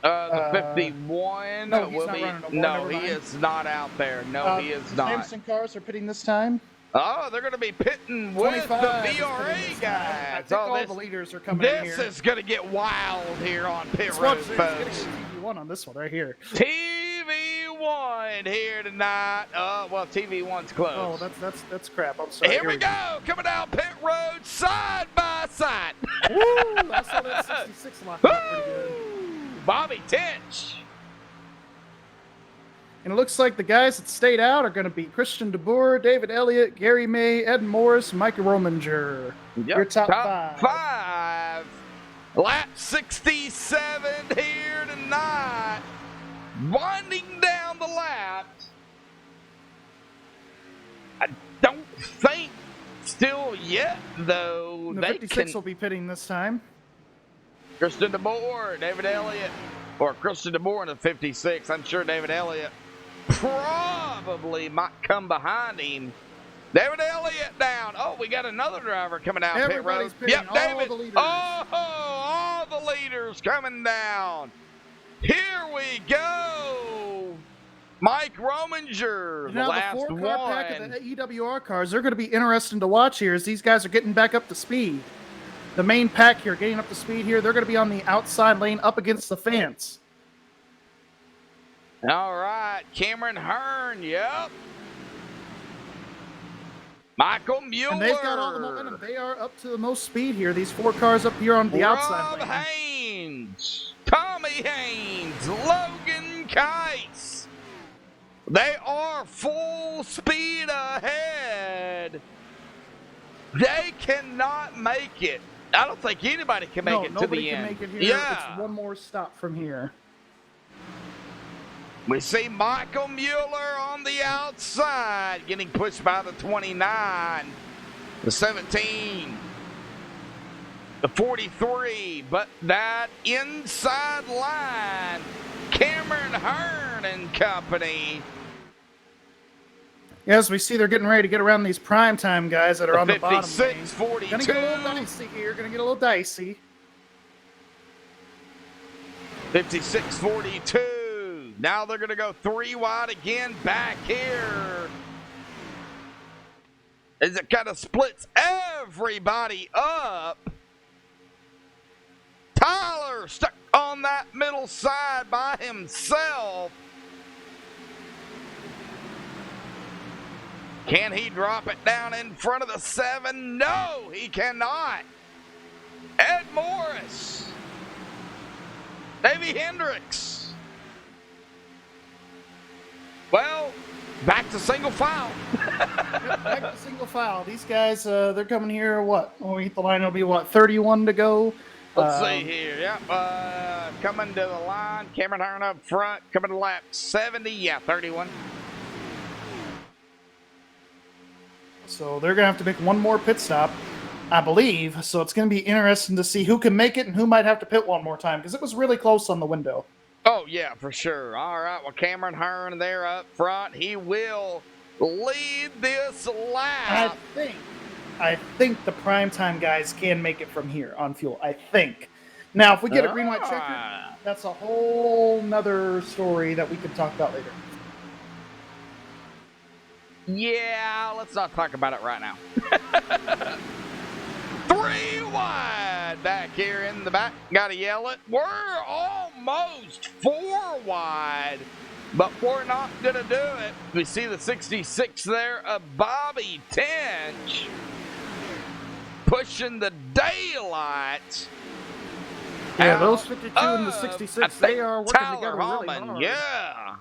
The 51 no, he's will not be. running no more. No, he is not out there. No, he is not. Jameson cars are pitting this time. Oh, they're going to be pitting with the VRA guys. I think all the leaders are coming in here. This is going to get wild here on pit road, folks. TV1 on this one right here. TV1 here tonight. Well, TV1's closed. Oh, that's crap. I'm sorry. Here we go. Coming down pit road side by side. Woo! I saw that 66 lock up pretty good. Bobby Tinch. And it looks like the guys that stayed out are going to be Christian DeBoer, David Elliott, Gary May, Ed Morris, Mike Rominger. Yep. Your top five. Lap 67 here tonight. Winding down the laps. I don't think still yet, though. The 56 will be pitting this time. Christian DeBoer, David Elliott, or Christian DeBoer in the 56. I'm sure David Elliott probably might come behind him. David Elliott down. Oh, we got another driver coming out pit road. Yep, David. All the leaders coming down. Here we go. Mike Rominger, the last one. The 4-car pack of the EWR cars, they're going to be interesting to watch here as these guys are getting back up to speed. The main pack here, getting up to speed here, they're going to be on the outside lane up against the fence. All right, Cameron Hearn, yep. Michael Mueller. And they've got all the momentum. They are up to the most speed here. These 4 cars up here on the outside lane. Haynes, Tommy Haynes, Logan Keiss. They are full speed ahead. They cannot make it. I don't think anybody can make it to the end. Nobody can make it here. Yeah. It's one more stop from here. We see Michael Mueller on the outside getting pushed by the 29, the 17, the 43, but that inside line, Cameron Hearn and company. Yes, we see they're getting ready to get around these primetime guys that are on the bottom lane. 56-42. Gonna get a little dicey here. Gonna get a little dicey. 56-42. Now they're gonna go 3 wide again back here. As it kind of splits everybody up. Tyler stuck on that middle side by himself. Can he drop it down in front of the 7? No, he cannot. Ed Morris. Davey Hendricks. Well, back to single file. Yep, back to single file. These guys, they're coming here, what? When we hit the line, it'll be, what, 31 to go? Let's see here. Yep. Coming to the line. Cameron Hearn up front. Coming to lap 70. Yeah, 31. So they're going to have to make one more pit stop, I believe. So it's going to be interesting to see who can make it and who might have to pit one more time, because it was really close on the window. Oh, yeah, for sure. All right, well, Cameron Hearn there up front. He will lead this lap. I think the primetime guys can make it from here on fuel. I think. Now, if we get a green-white-checkered, that's a whole nother story that we can talk about later. Yeah, let's not talk about it right now. 3 wide back here in the back. Gotta yell it. We're almost 4 wide, but we're not gonna do it. We see the 66 there of Bobby Tench pushing the daylight. Yeah, those 52 and the 66, they are working Tyler together Hallman, really hard. yeah.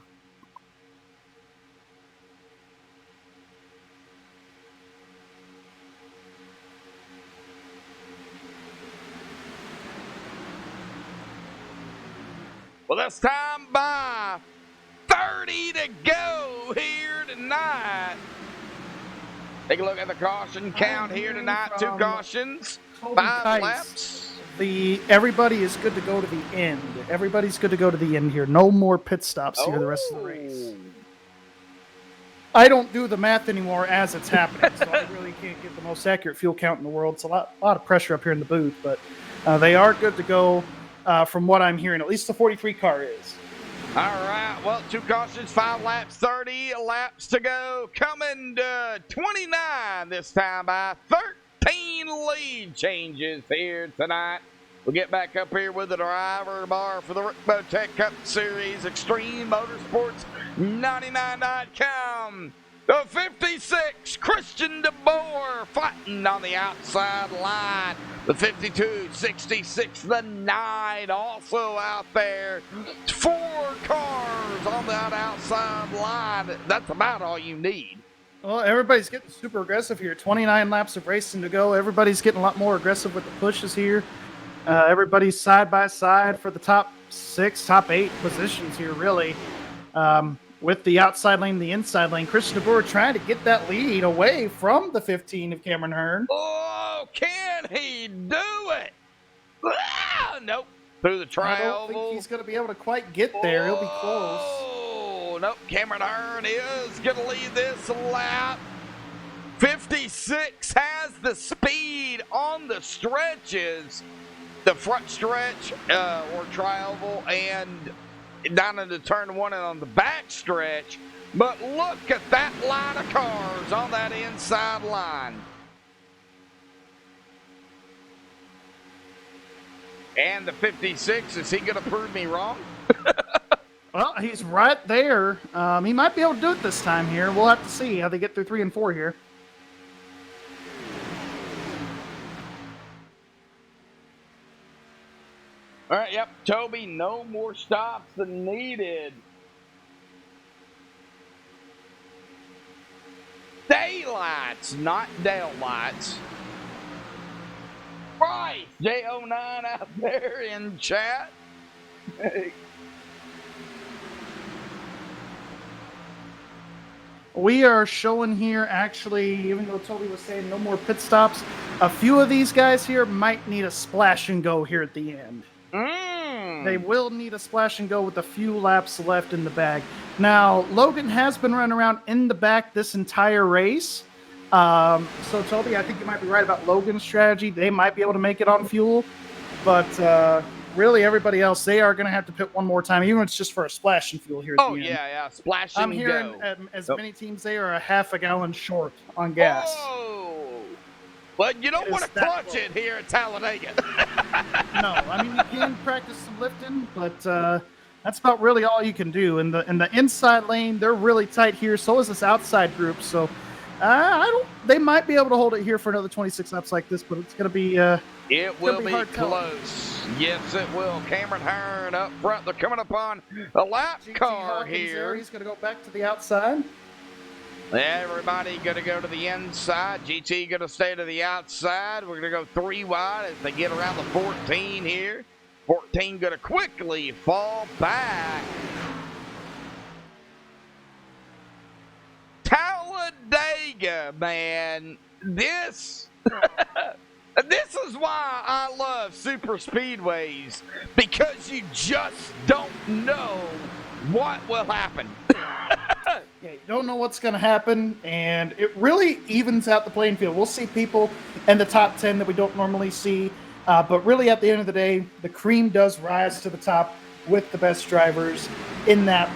Well, that's time by 30 to go here tonight. Take a look at the caution count here tonight. 2 cautions, 5 laps. Everybody is good to go to the end. Everybody's good to go to the end here. No more pit stops here the rest of the race. I don't do the math anymore as it's happening, so I really can't get the most accurate fuel count in the world. It's a lot of pressure up here in the booth, but they are good to go. From what I'm hearing, at least the 43 car is. All right, well, 2 cautions, 5 laps, 30 laps to go. Coming to 29 this time by 13 lead changes here tonight. We'll get back up here with the driver bar for the Rick Motec Cup Series Extreme Motorsports 99.com. The 56, Christian DeBoer fighting on the outside line. The 52, 66, the 9 also out there. 4 cars on that outside line. That's about all you need. Well, everybody's getting super aggressive here. 29 laps of racing to go. Everybody's getting a lot more aggressive with the pushes here. Everybody's side by side for the top 6, top 8 positions here, really. With the outside lane, the inside lane. Christian DeBoer trying to get that lead away from the 15 of Cameron Hearn. Oh, can he do it? Ah, nope. Through the trial. I don't think he's going to be able to quite get there. He'll be close. Oh, nope. Cameron Hearn is going to lead this lap. 56 has the speed on the stretches. The front stretch or tri-oval and down into turn 1 and on the back stretch. But look at that line of cars on that inside line. And the 56, is he going to prove me wrong? Well, he's right there. He might be able to do it this time here. We'll have to see how they get through 3 and 4 here. All right, yep, Toby, no more stops than needed. Daylights, not daylights. Right, J09 out there in chat. We are showing here, actually, even though Toby was saying no more pit stops, a few of these guys here might need a splash and go here at the end. They will need a splash and go with a few laps left in the bag. Now, Logan has been running around in the back this entire race. So, Toby, I think you might be right about Logan's strategy. They might be able to make it on fuel. But really, everybody else, they are going to have to pit one more time, even if it's just for a splash and fuel here at the end. Yeah, splash and I'm hearing go. as many teams, they are a half a gallon short on gas. Oh! But you don't want to clutch it here at Talladega. No, I mean, you can practice some lifting, but that's about really all you can do. In the inside lane, they're really tight here. So is this outside group. So they might be able to hold it here for another 26 laps like this, but it's going to be it will be close. Yes, it will. Cameron Hearn up front. They're coming upon a lap car here. He's going to go back to the outside. Everybody going to go to the inside. GT going to stay to the outside. We're going to go 3 wide as they get around the 14 here. 14 going to quickly fall back. Talladega, man. This is why I love super speedways, because you just don't know what will happen. Yeah, you don't know what's going to happen, and it really evens out the playing field. We'll see people in the top 10 that we don't normally see, but really at the end of the day, the cream does rise to the top with the best drivers in that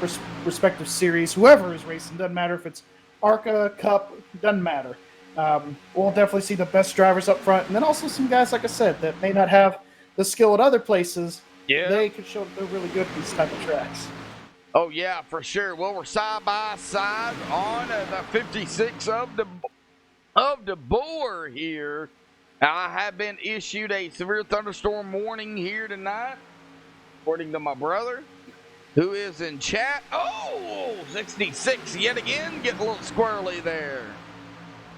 respective series. Whoever is racing, doesn't matter if it's ARCA, Cup, doesn't matter. We'll definitely see the best drivers up front, and then also some guys, like I said, that may not have the skill at other places. Yeah, they could show that they're really good at these type of tracks. Oh, yeah, for sure. Well, we're side by side on the 56 of the Boer here. Now, I have been issued a severe thunderstorm warning here tonight, according to my brother, who is in chat. Oh, 66 yet again, getting a little squirrely there.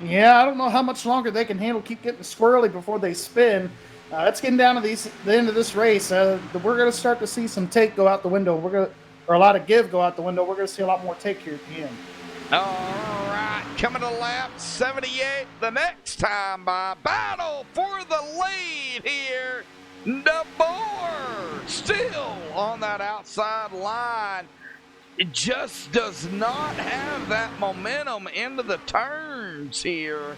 Yeah, I don't know how much longer they can handle, keep getting squirrely before they spin. It's getting down to the end of this race. We're going to start to see some take go out the window. Or a lot of give go out the window. We're going to see a lot more take here at the end. All right, coming to lap 78 the next time by. Battle for the lead here. De Boer still on that outside line. It just does not have that momentum into the turns here.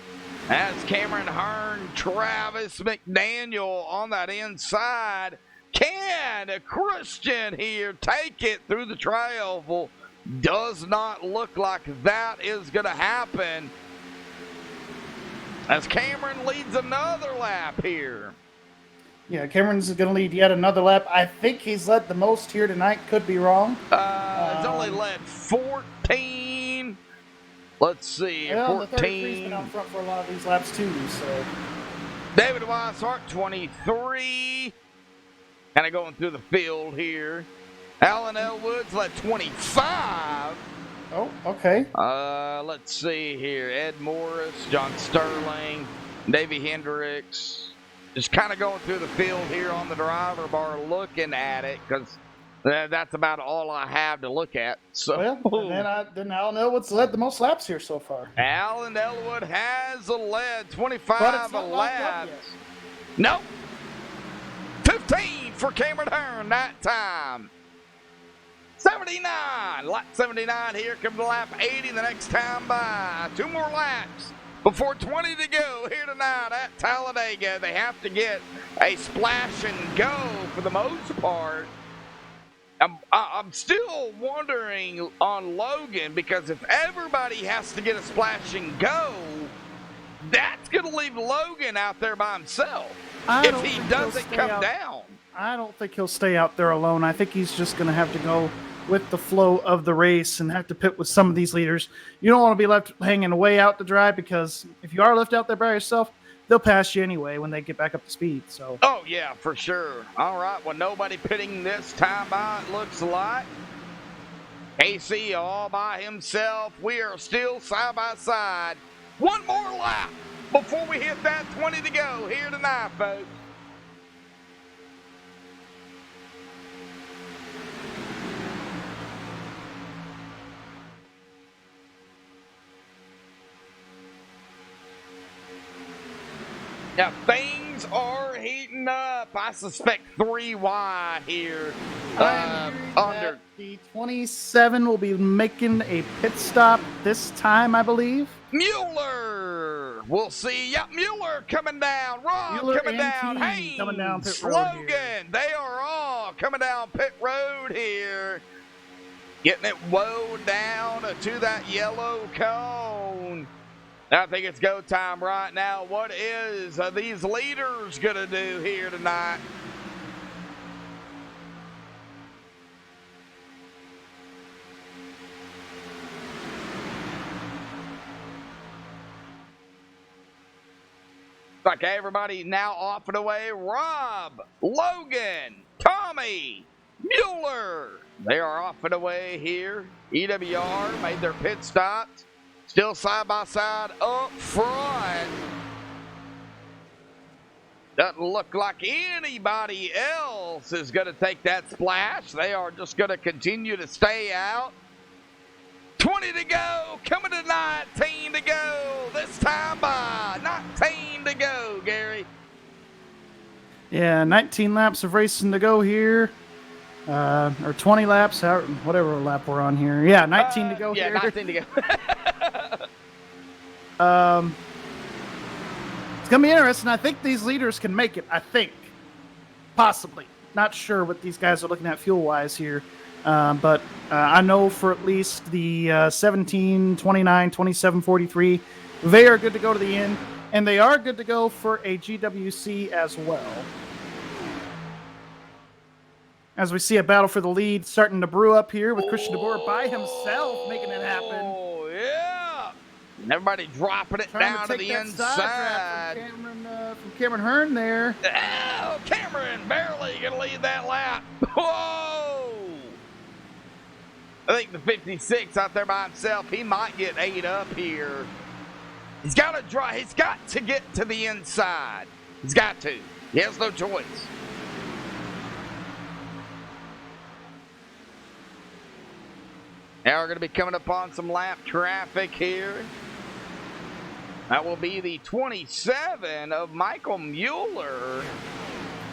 As Cameron Hearn, Travis McDaniel on that inside. Can Christian here take it through the tri-oval? Does not look like that is going to happen. As Cameron leads another lap here. Yeah, Cameron's going to lead yet another lap. I think he's led the most here tonight. Could be wrong. He's only led 14. Let's see. Well, 14. The 33's been out front for a lot of these laps too. So David Weishart, 23. Kind of going through the field here. Alan Elwood's led 25. Oh, okay. Let's see here. Ed Morris, John Sterling, Davey Hendricks. Just kind of going through the field here on the driver bar, looking at it, because that's about all I have to look at. So, well, then Alan Elwood's led the most laps here so far. Alan Elwood has led 25 laps. Nope. 15 for Cameron Hearn that time. 79. Lap 79 here. Come to lap 80 the next time by. 2 more laps before 20 to go here tonight at Talladega. They have to get a splash and go for the most part. I'm still wondering on Logan, because if everybody has to get a splash and go, that's going to leave Logan out there by himself if he doesn't come down. I don't think he'll stay out there alone. I think he's just going to have to go with the flow of the race and have to pit with some of these leaders. You don't want to be left hanging way out to dry, because if you are left out there by yourself, they'll pass you anyway when they get back up to speed. So. Oh, yeah, for sure. All right, well, nobody pitting this time by, it looks like. AC all by himself. We are still side by side. One more lap before we hit that 20 to go here tonight, folks. Now, things are heating up. I suspect 3 wide here. Under. The 27 will be making a pit stop this time, I believe. Mueller. We'll see. Yep, Mueller coming down. Rob Mueller coming down. team Haynes, coming down pit road Logan. here. They are all coming down pit road here. Getting it woed down to that yellow cone. I think it's go time right now. What is these leaders going to do here tonight? Like everybody now off and away. Rob, Logan, Tommy, Mueller. They are off and away here. EWR made their pit stops. Still side by side up front. Doesn't look like anybody else is going to take that splash. They are just going to continue to stay out. 20 to go, coming to 19 to go. This time by 19 to go, Gary. Yeah, 19 laps of racing to go here. Or 20 laps, whatever lap we're on here. Yeah, 19 to go here. 19 to go. It's going to be interesting. I think these leaders can make it. I think. Possibly. Not sure what these guys are looking at fuel-wise here. But I know for at least the 17, 29, 27, 43, they are good to go to the end. And they are good to go for a GWC as well. As we see a battle for the lead starting to brew up here with Christian DeBoer by himself making it happen. Oh, yeah. And everybody dropping it down to the inside. From Cameron Hearn there. Oh, Cameron barely going to lead that lap. Whoa. I think the 56 out there by himself, he might get 8 up here. He's got to drive. He's got to get to the inside. He's got to. He has no choice. Now we're going to be coming up on some lap traffic here. That will be the 27 of Michael Mueller.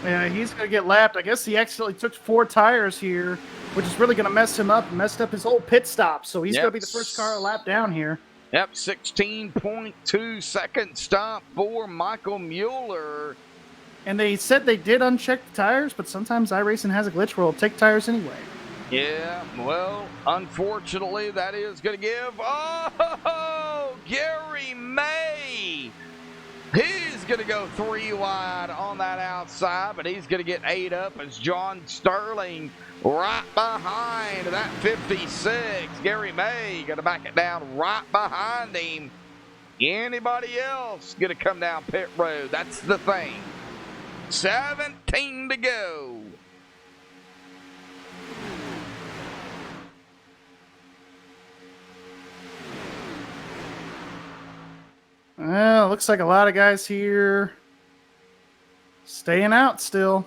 Yeah, he's going to get lapped. I guess he accidentally took 4 tires here, which is really going to mess him up and messed up his whole pit stop. So he's going to be the first car a lap down here. Yep, 16.2 second stop for Michael Mueller. And they said they did uncheck the tires, but sometimes iRacing has a glitch where it'll take tires anyway. Yeah, well, unfortunately, that is going to give... Oh, Gary May! He's going to go 3 wide on that outside, but he's going to get 8 up as John Sterling right behind that 56. Gary May going to back it down right behind him. Anybody else going to come down pit road? That's the thing. 17 to go. Well, looks like a lot of guys here staying out still.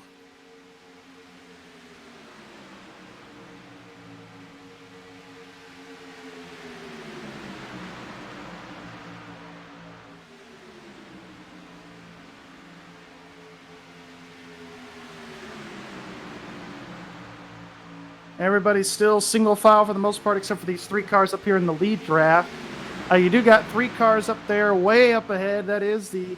Everybody's still single file for the most part, except for these 3 cars up here in the lead draft. You do got 3 cars up there, way up ahead. That is the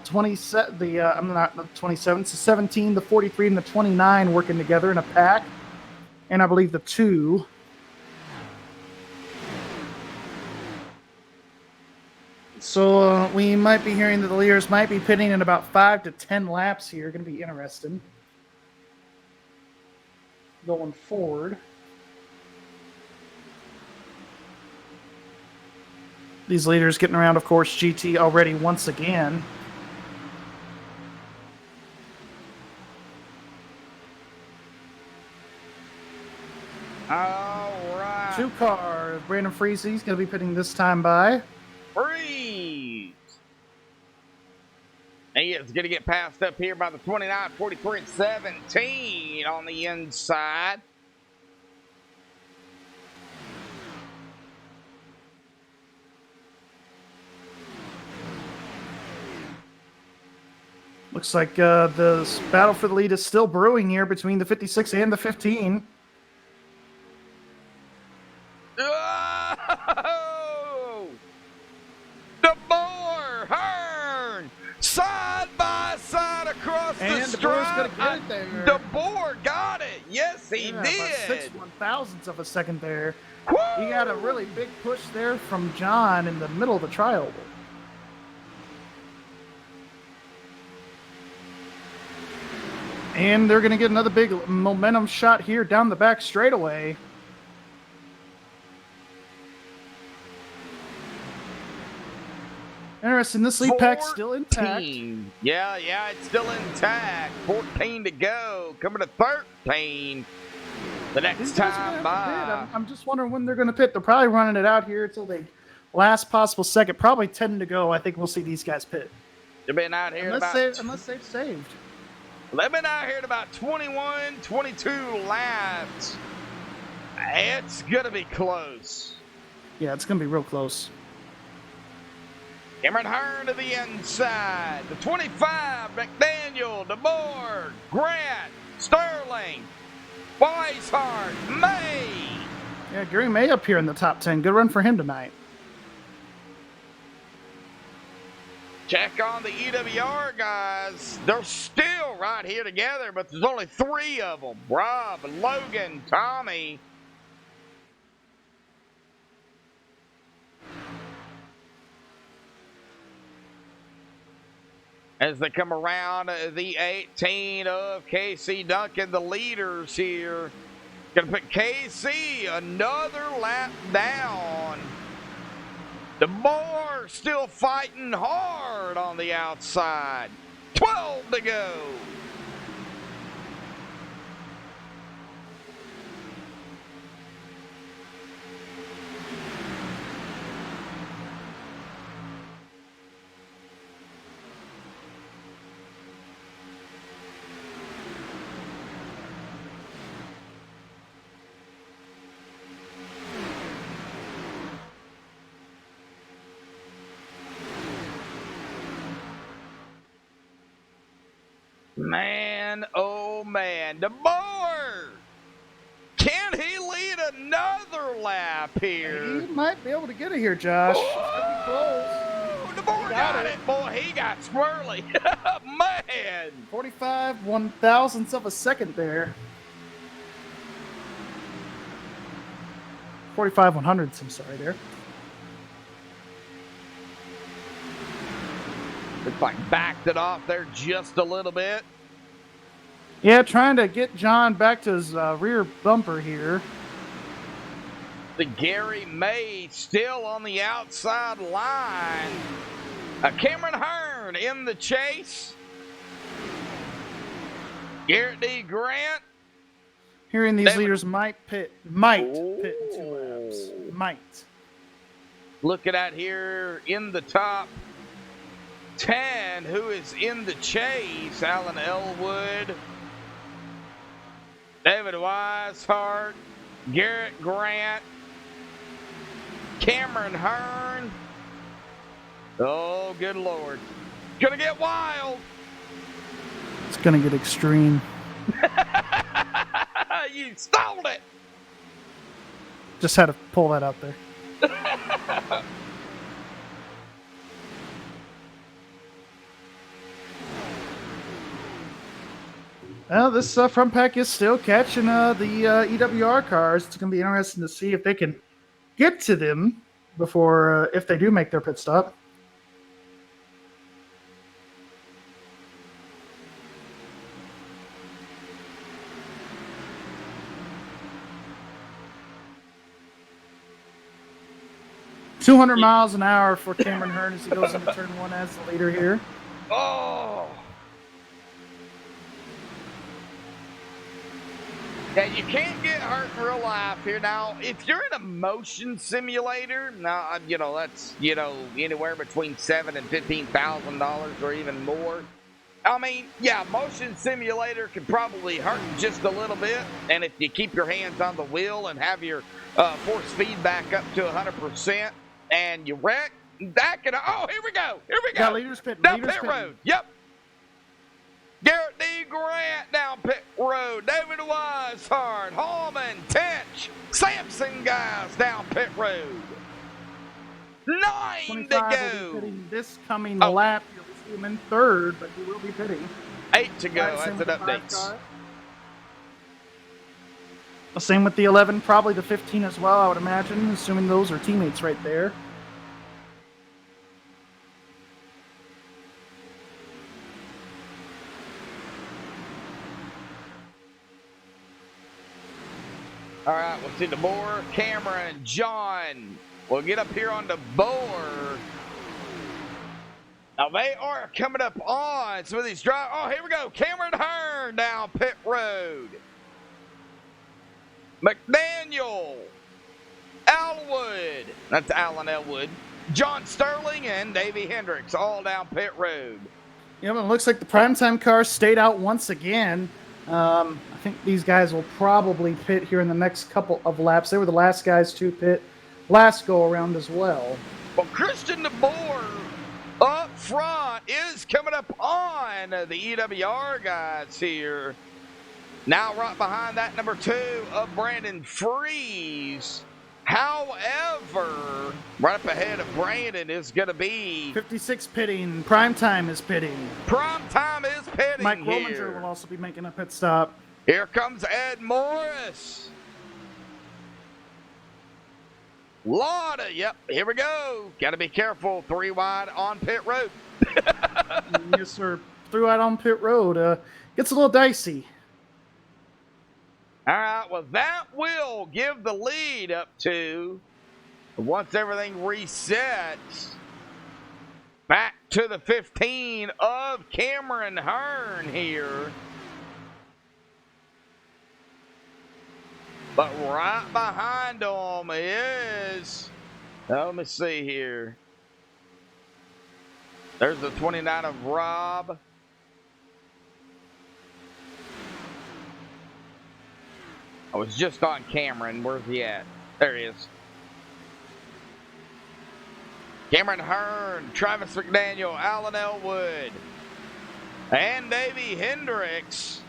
27, not the 27, it's the 17, the 43, and the 29 working together in a pack. And I believe the 2. So we might be hearing that the leaders might be pitting in about 5 to 10 laps here. Going to be interesting. Going forward. These leaders getting around, of course, GT already once again. All right. 2 cars. Brandon Freezy's going to be pitting this time by. Freeze. He is going to get passed up here by the 29, 43, and 17 on the inside. Looks like the battle for the lead is still brewing here between the 56 and the 15. Oh! DeBoer, Hearn, side by side across And the DeBoer's stripe. gonna get it there. DeBoer got it. Yes, he About did. 6/1000ths of a second there. Woo! He got a really big push there from John in the middle of the tri-oval. And they're going to get another big momentum shot here down the back straightaway. Interesting. This lead pack's still intact. 14. Yeah, it's still intact. 14 to go. Coming to 13. The next These guys are gonna time have to by. pit. I'm just wondering when they're going to pit. They're probably running it out here until the last possible second. Probably 10 to go. I think we'll see these guys pit. They've been out here Unless they've saved. They've been out here at about 21, 22 laps. It's going to be close. Yeah, it's going to be real close. Cameron Hearn to the inside. The 25, McDaniel, DeBoer, Grant, Sterling, Weishart, May. Yeah, Gary May up here in the top 10. Good run for him tonight. Check on the EWR guys. They're still right here together, but there's only 3 of them. Rob, Logan, Tommy. As they come around the 18 of KC Duncan, the leaders here. Gonna put KC another lap down. DeBoer still fighting hard on the outside. 12 to go. Man, oh man. DeBoer! Can he lead another lap here? He might be able to get it here, Josh. It's gonna be close. DeBoer got it. Boy, he got swirly. Man! 45/1000ths of a second there. 45/100ths, I'm sorry there. Looks like backed it off there just a little bit. Yeah, trying to get John back to his rear bumper here. The Gary May still on the outside line. Cameron Hearn in the chase. Garrett D. Grant. Hearing these leaders might pit in 2 laps. Might. Looking at here in the top 10, who is in the chase? Alan Elwood, David Weishart, Garrett Grant, Cameron Hearn. Oh, good Lord. Gonna get wild. It's going to get extreme. You stole it. Just had to pull that out there. Well, this front pack is still catching the EWR cars. It's going to be interesting to see if they can get to them before, if they do make their pit stop. .200 miles an hour for Cameron Hearn as he goes into turn 1 as the leader here. Oh. Yeah, you can't get hurt in real life here. Now, if you're in a motion simulator, now, that's, anywhere between $7,000 and $15,000 or even more. I mean, yeah, motion simulator can probably hurt just a little bit. And if you keep your hands on the wheel and have your force feedback up to 100% and you wreck, that can, oh, here we go. Yeah, leaders pit. Down pit road. Yep. Garrett D. Grant down pit road. David Weishart, Hallman, Tench, Sampson guys down pit road. 9 to go. This coming lap, you'll see him in third, but he will be pitting. 8 to go. That's an update. Same with the 11, probably the 15 as well, I would imagine, assuming those are teammates right there. All right, we'll see DeBoer, Cameron, John. We'll get up here on DeBoer. Now they are coming up on some of these drive. Oh, here we go. Cameron Hearn down pit road. McDaniel, Elwood. That's Alan Elwood. John Sterling and Davey Hendricks all down pit road. Yeah, but it looks like the primetime car stayed out once again. I think these guys will probably pit here in the next couple of laps. They were the last guys to pit last go-around as well. Well, Christian DeBoer up front is coming up on the EWR guys here. Now right behind that, number 2 of Brandon Freeze. However, right up ahead of Brandon is going to be 56 pitting. Primetime is pitting. Primetime is pitting. Mike here. Rominger will also be making a pit stop. Here comes Ed Morris. Lauda, yep, here we go. Got to be careful. 3 wide on pit road. Yes, sir. Threw out on pit road. Gets a little dicey. All right, well, that will give the lead up to, once everything resets, back to the 15 of Cameron Hearn here. But right behind him is, let me see here. There's the 29 of Rob. I was just on Cameron. Where's he at? There he is. Cameron Hearn, Travis McDaniel, Alan Elwood, and Davey Hendricks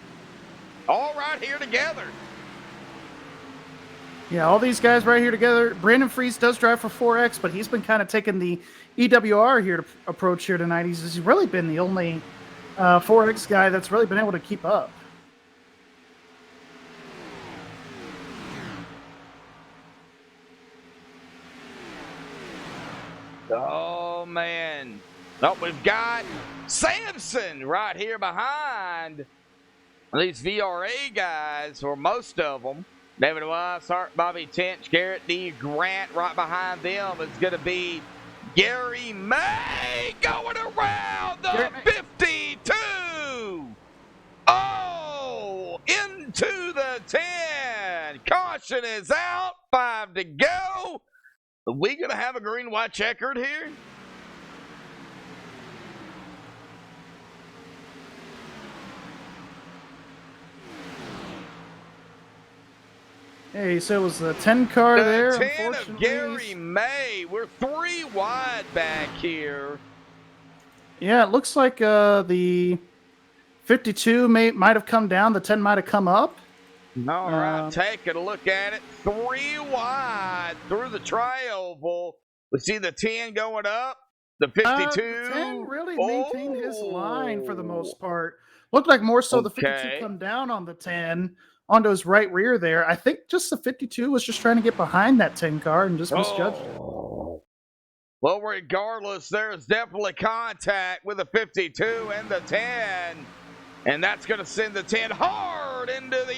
all right here together. Yeah, all these guys right here together. Brandon Freeze does drive for 4X, but he's been kind of taking the EWR here to approach here tonight. He's really been the only 4X guy that's really been able to keep up. Oh, man. Oh, we've got Samson right here behind these VRA guys, or most of them. David Weishart, Bobby Tench, Garrett D. Grant right behind them is going to be Gary May going around the 52. Oh, into the 10. Caution is out. 5 to go. Are we going to have a green-white-checkered here? Hey, so it was the 10 car there. The 10 of Gary May. We're 3 wide back here. Yeah, it looks like the 52 might have come down. The 10 might have come up. All right, taking a look at it. 3 wide through the tri-oval. We see the 10 going up. The 52. The 10 really maintained his line for the most part. Looked like more so the 52 come down on the 10 onto his right rear there. I think just the 52 was just trying to get behind that 10 car and just misjudged it. Well, regardless, there's definitely contact with the 52 and the 10. And that's going to send the 10 hard into the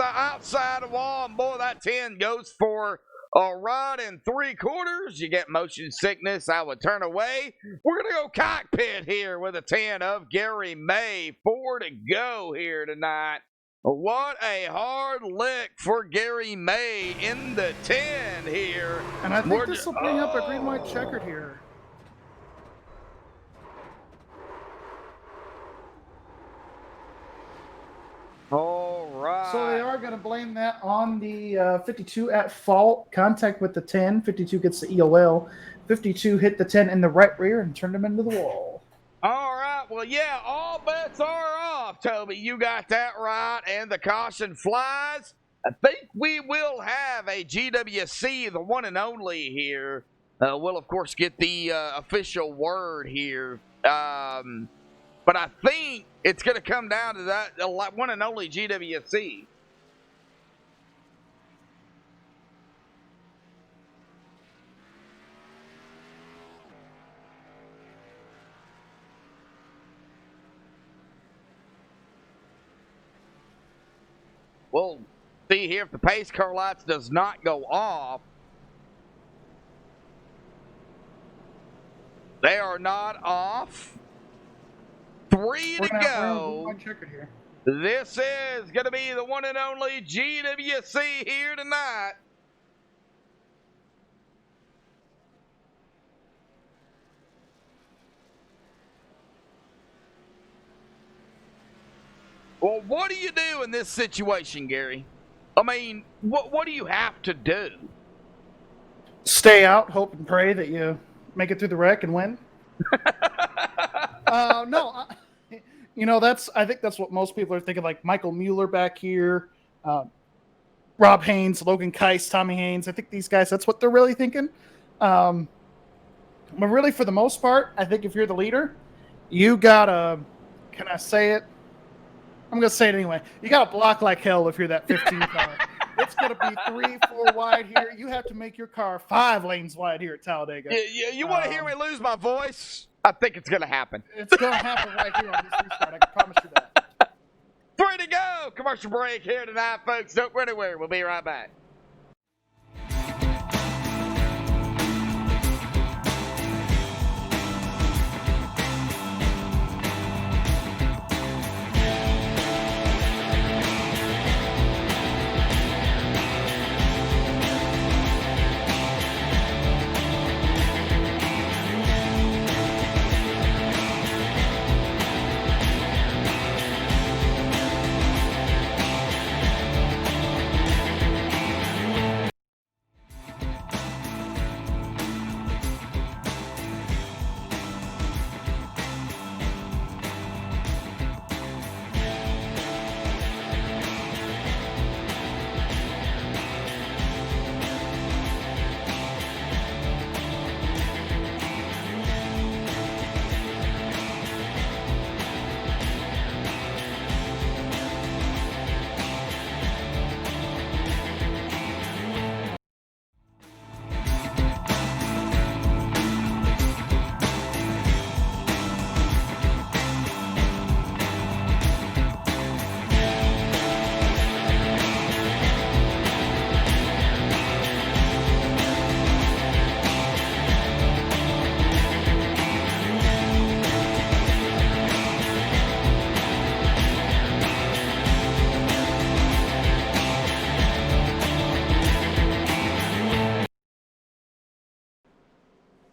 outside wall. And boy, that 10 goes for a rod in 3/4. You get motion sickness. I would turn away. We're going to go cockpit here with a 10 of Gary May. 4 to go here tonight. What a hard lick for Gary May in the 10 here. And I think this will bring up a green-white-checkered here. All right. So they are going to blame that on the 52 at fault. Contact with the 10. 52 gets the EOL. 52 hit the 10 in the right rear and turned him into the wall. All right. Well, yeah, all bets are off, Toby. You got that right, and the caution flies. I think we will have a GWC, the one and only here. We'll, of course, get the official word here. But I think it's going to come down to that one and only GWC. We'll see here if the pace car lights does not go off. They are not off. 3 to go. This is going to be the one and only GWC here tonight. Well, what do you do in this situation, Gary? I mean, what do you have to do? Stay out, hope and pray that you make it through the wreck and win. No, I think that's what most people are thinking. Like Michael Mueller back here, Rob Haynes, Logan Keiss, Tommy Haynes. I think these guys, that's what they're really thinking. But really, for the most part, I think if you're the leader, you gotta. Can I say it? I'm going to say it anyway. You got to block like hell if you're that 15 car. It's going to be 3, 4 wide here. You have to make your car 5 lanes wide here at Talladega. You want to hear me lose my voice? I think it's going to happen. It's going to happen right here on this restart. I can promise you that. 3 to go. Commercial break here tonight, folks. Don't go anywhere. We'll be right back.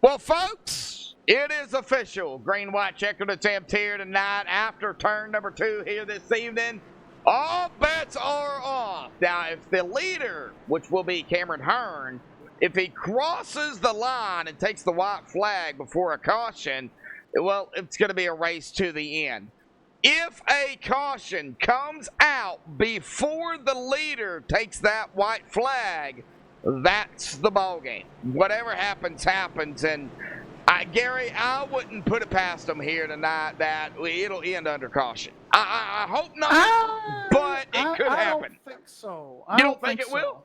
Well, folks, it is official. Green-white-checkered attempt here tonight after turn number 2 here this evening. All bets are off. Now, if the leader, which will be Cameron Hearn, if he crosses the line and takes the white flag before a caution, well, it's going to be a race to the end. If a caution comes out before the leader takes that white flag, that's the ball game. Whatever happens, happens. And Gary, I wouldn't put it past them here tonight that it'll end under caution. I hope not, but it could happen. I don't think so. You don't think it will?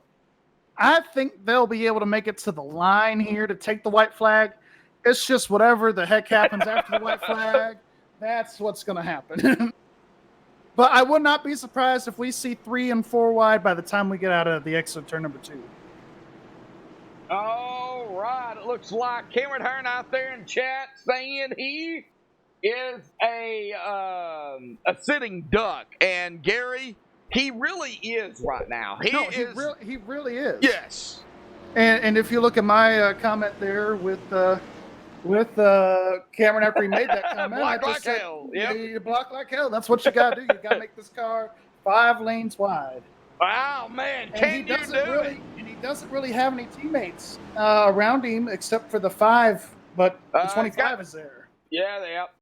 I think they'll be able to make it to the line here to take the white flag. It's just whatever the heck happens after the white flag, that's what's going to happen. But I would not be surprised if we see 3 and 4 wide by the time we get out of the exit of turn number 2. All right, it looks like Cameron Hearn out there in chat saying he is a sitting duck. And Gary, He really is right now. He No, is. he really is. Yes. And if you look at my comment there with Cameron after he made that comment, Block I like just said, hell. Yep. you block like hell. That's what you got to do. You got to make this car 5 lanes wide. Wow, man. And he doesn't really have any teammates around him except for the 5, but the 25 is there. Yeah,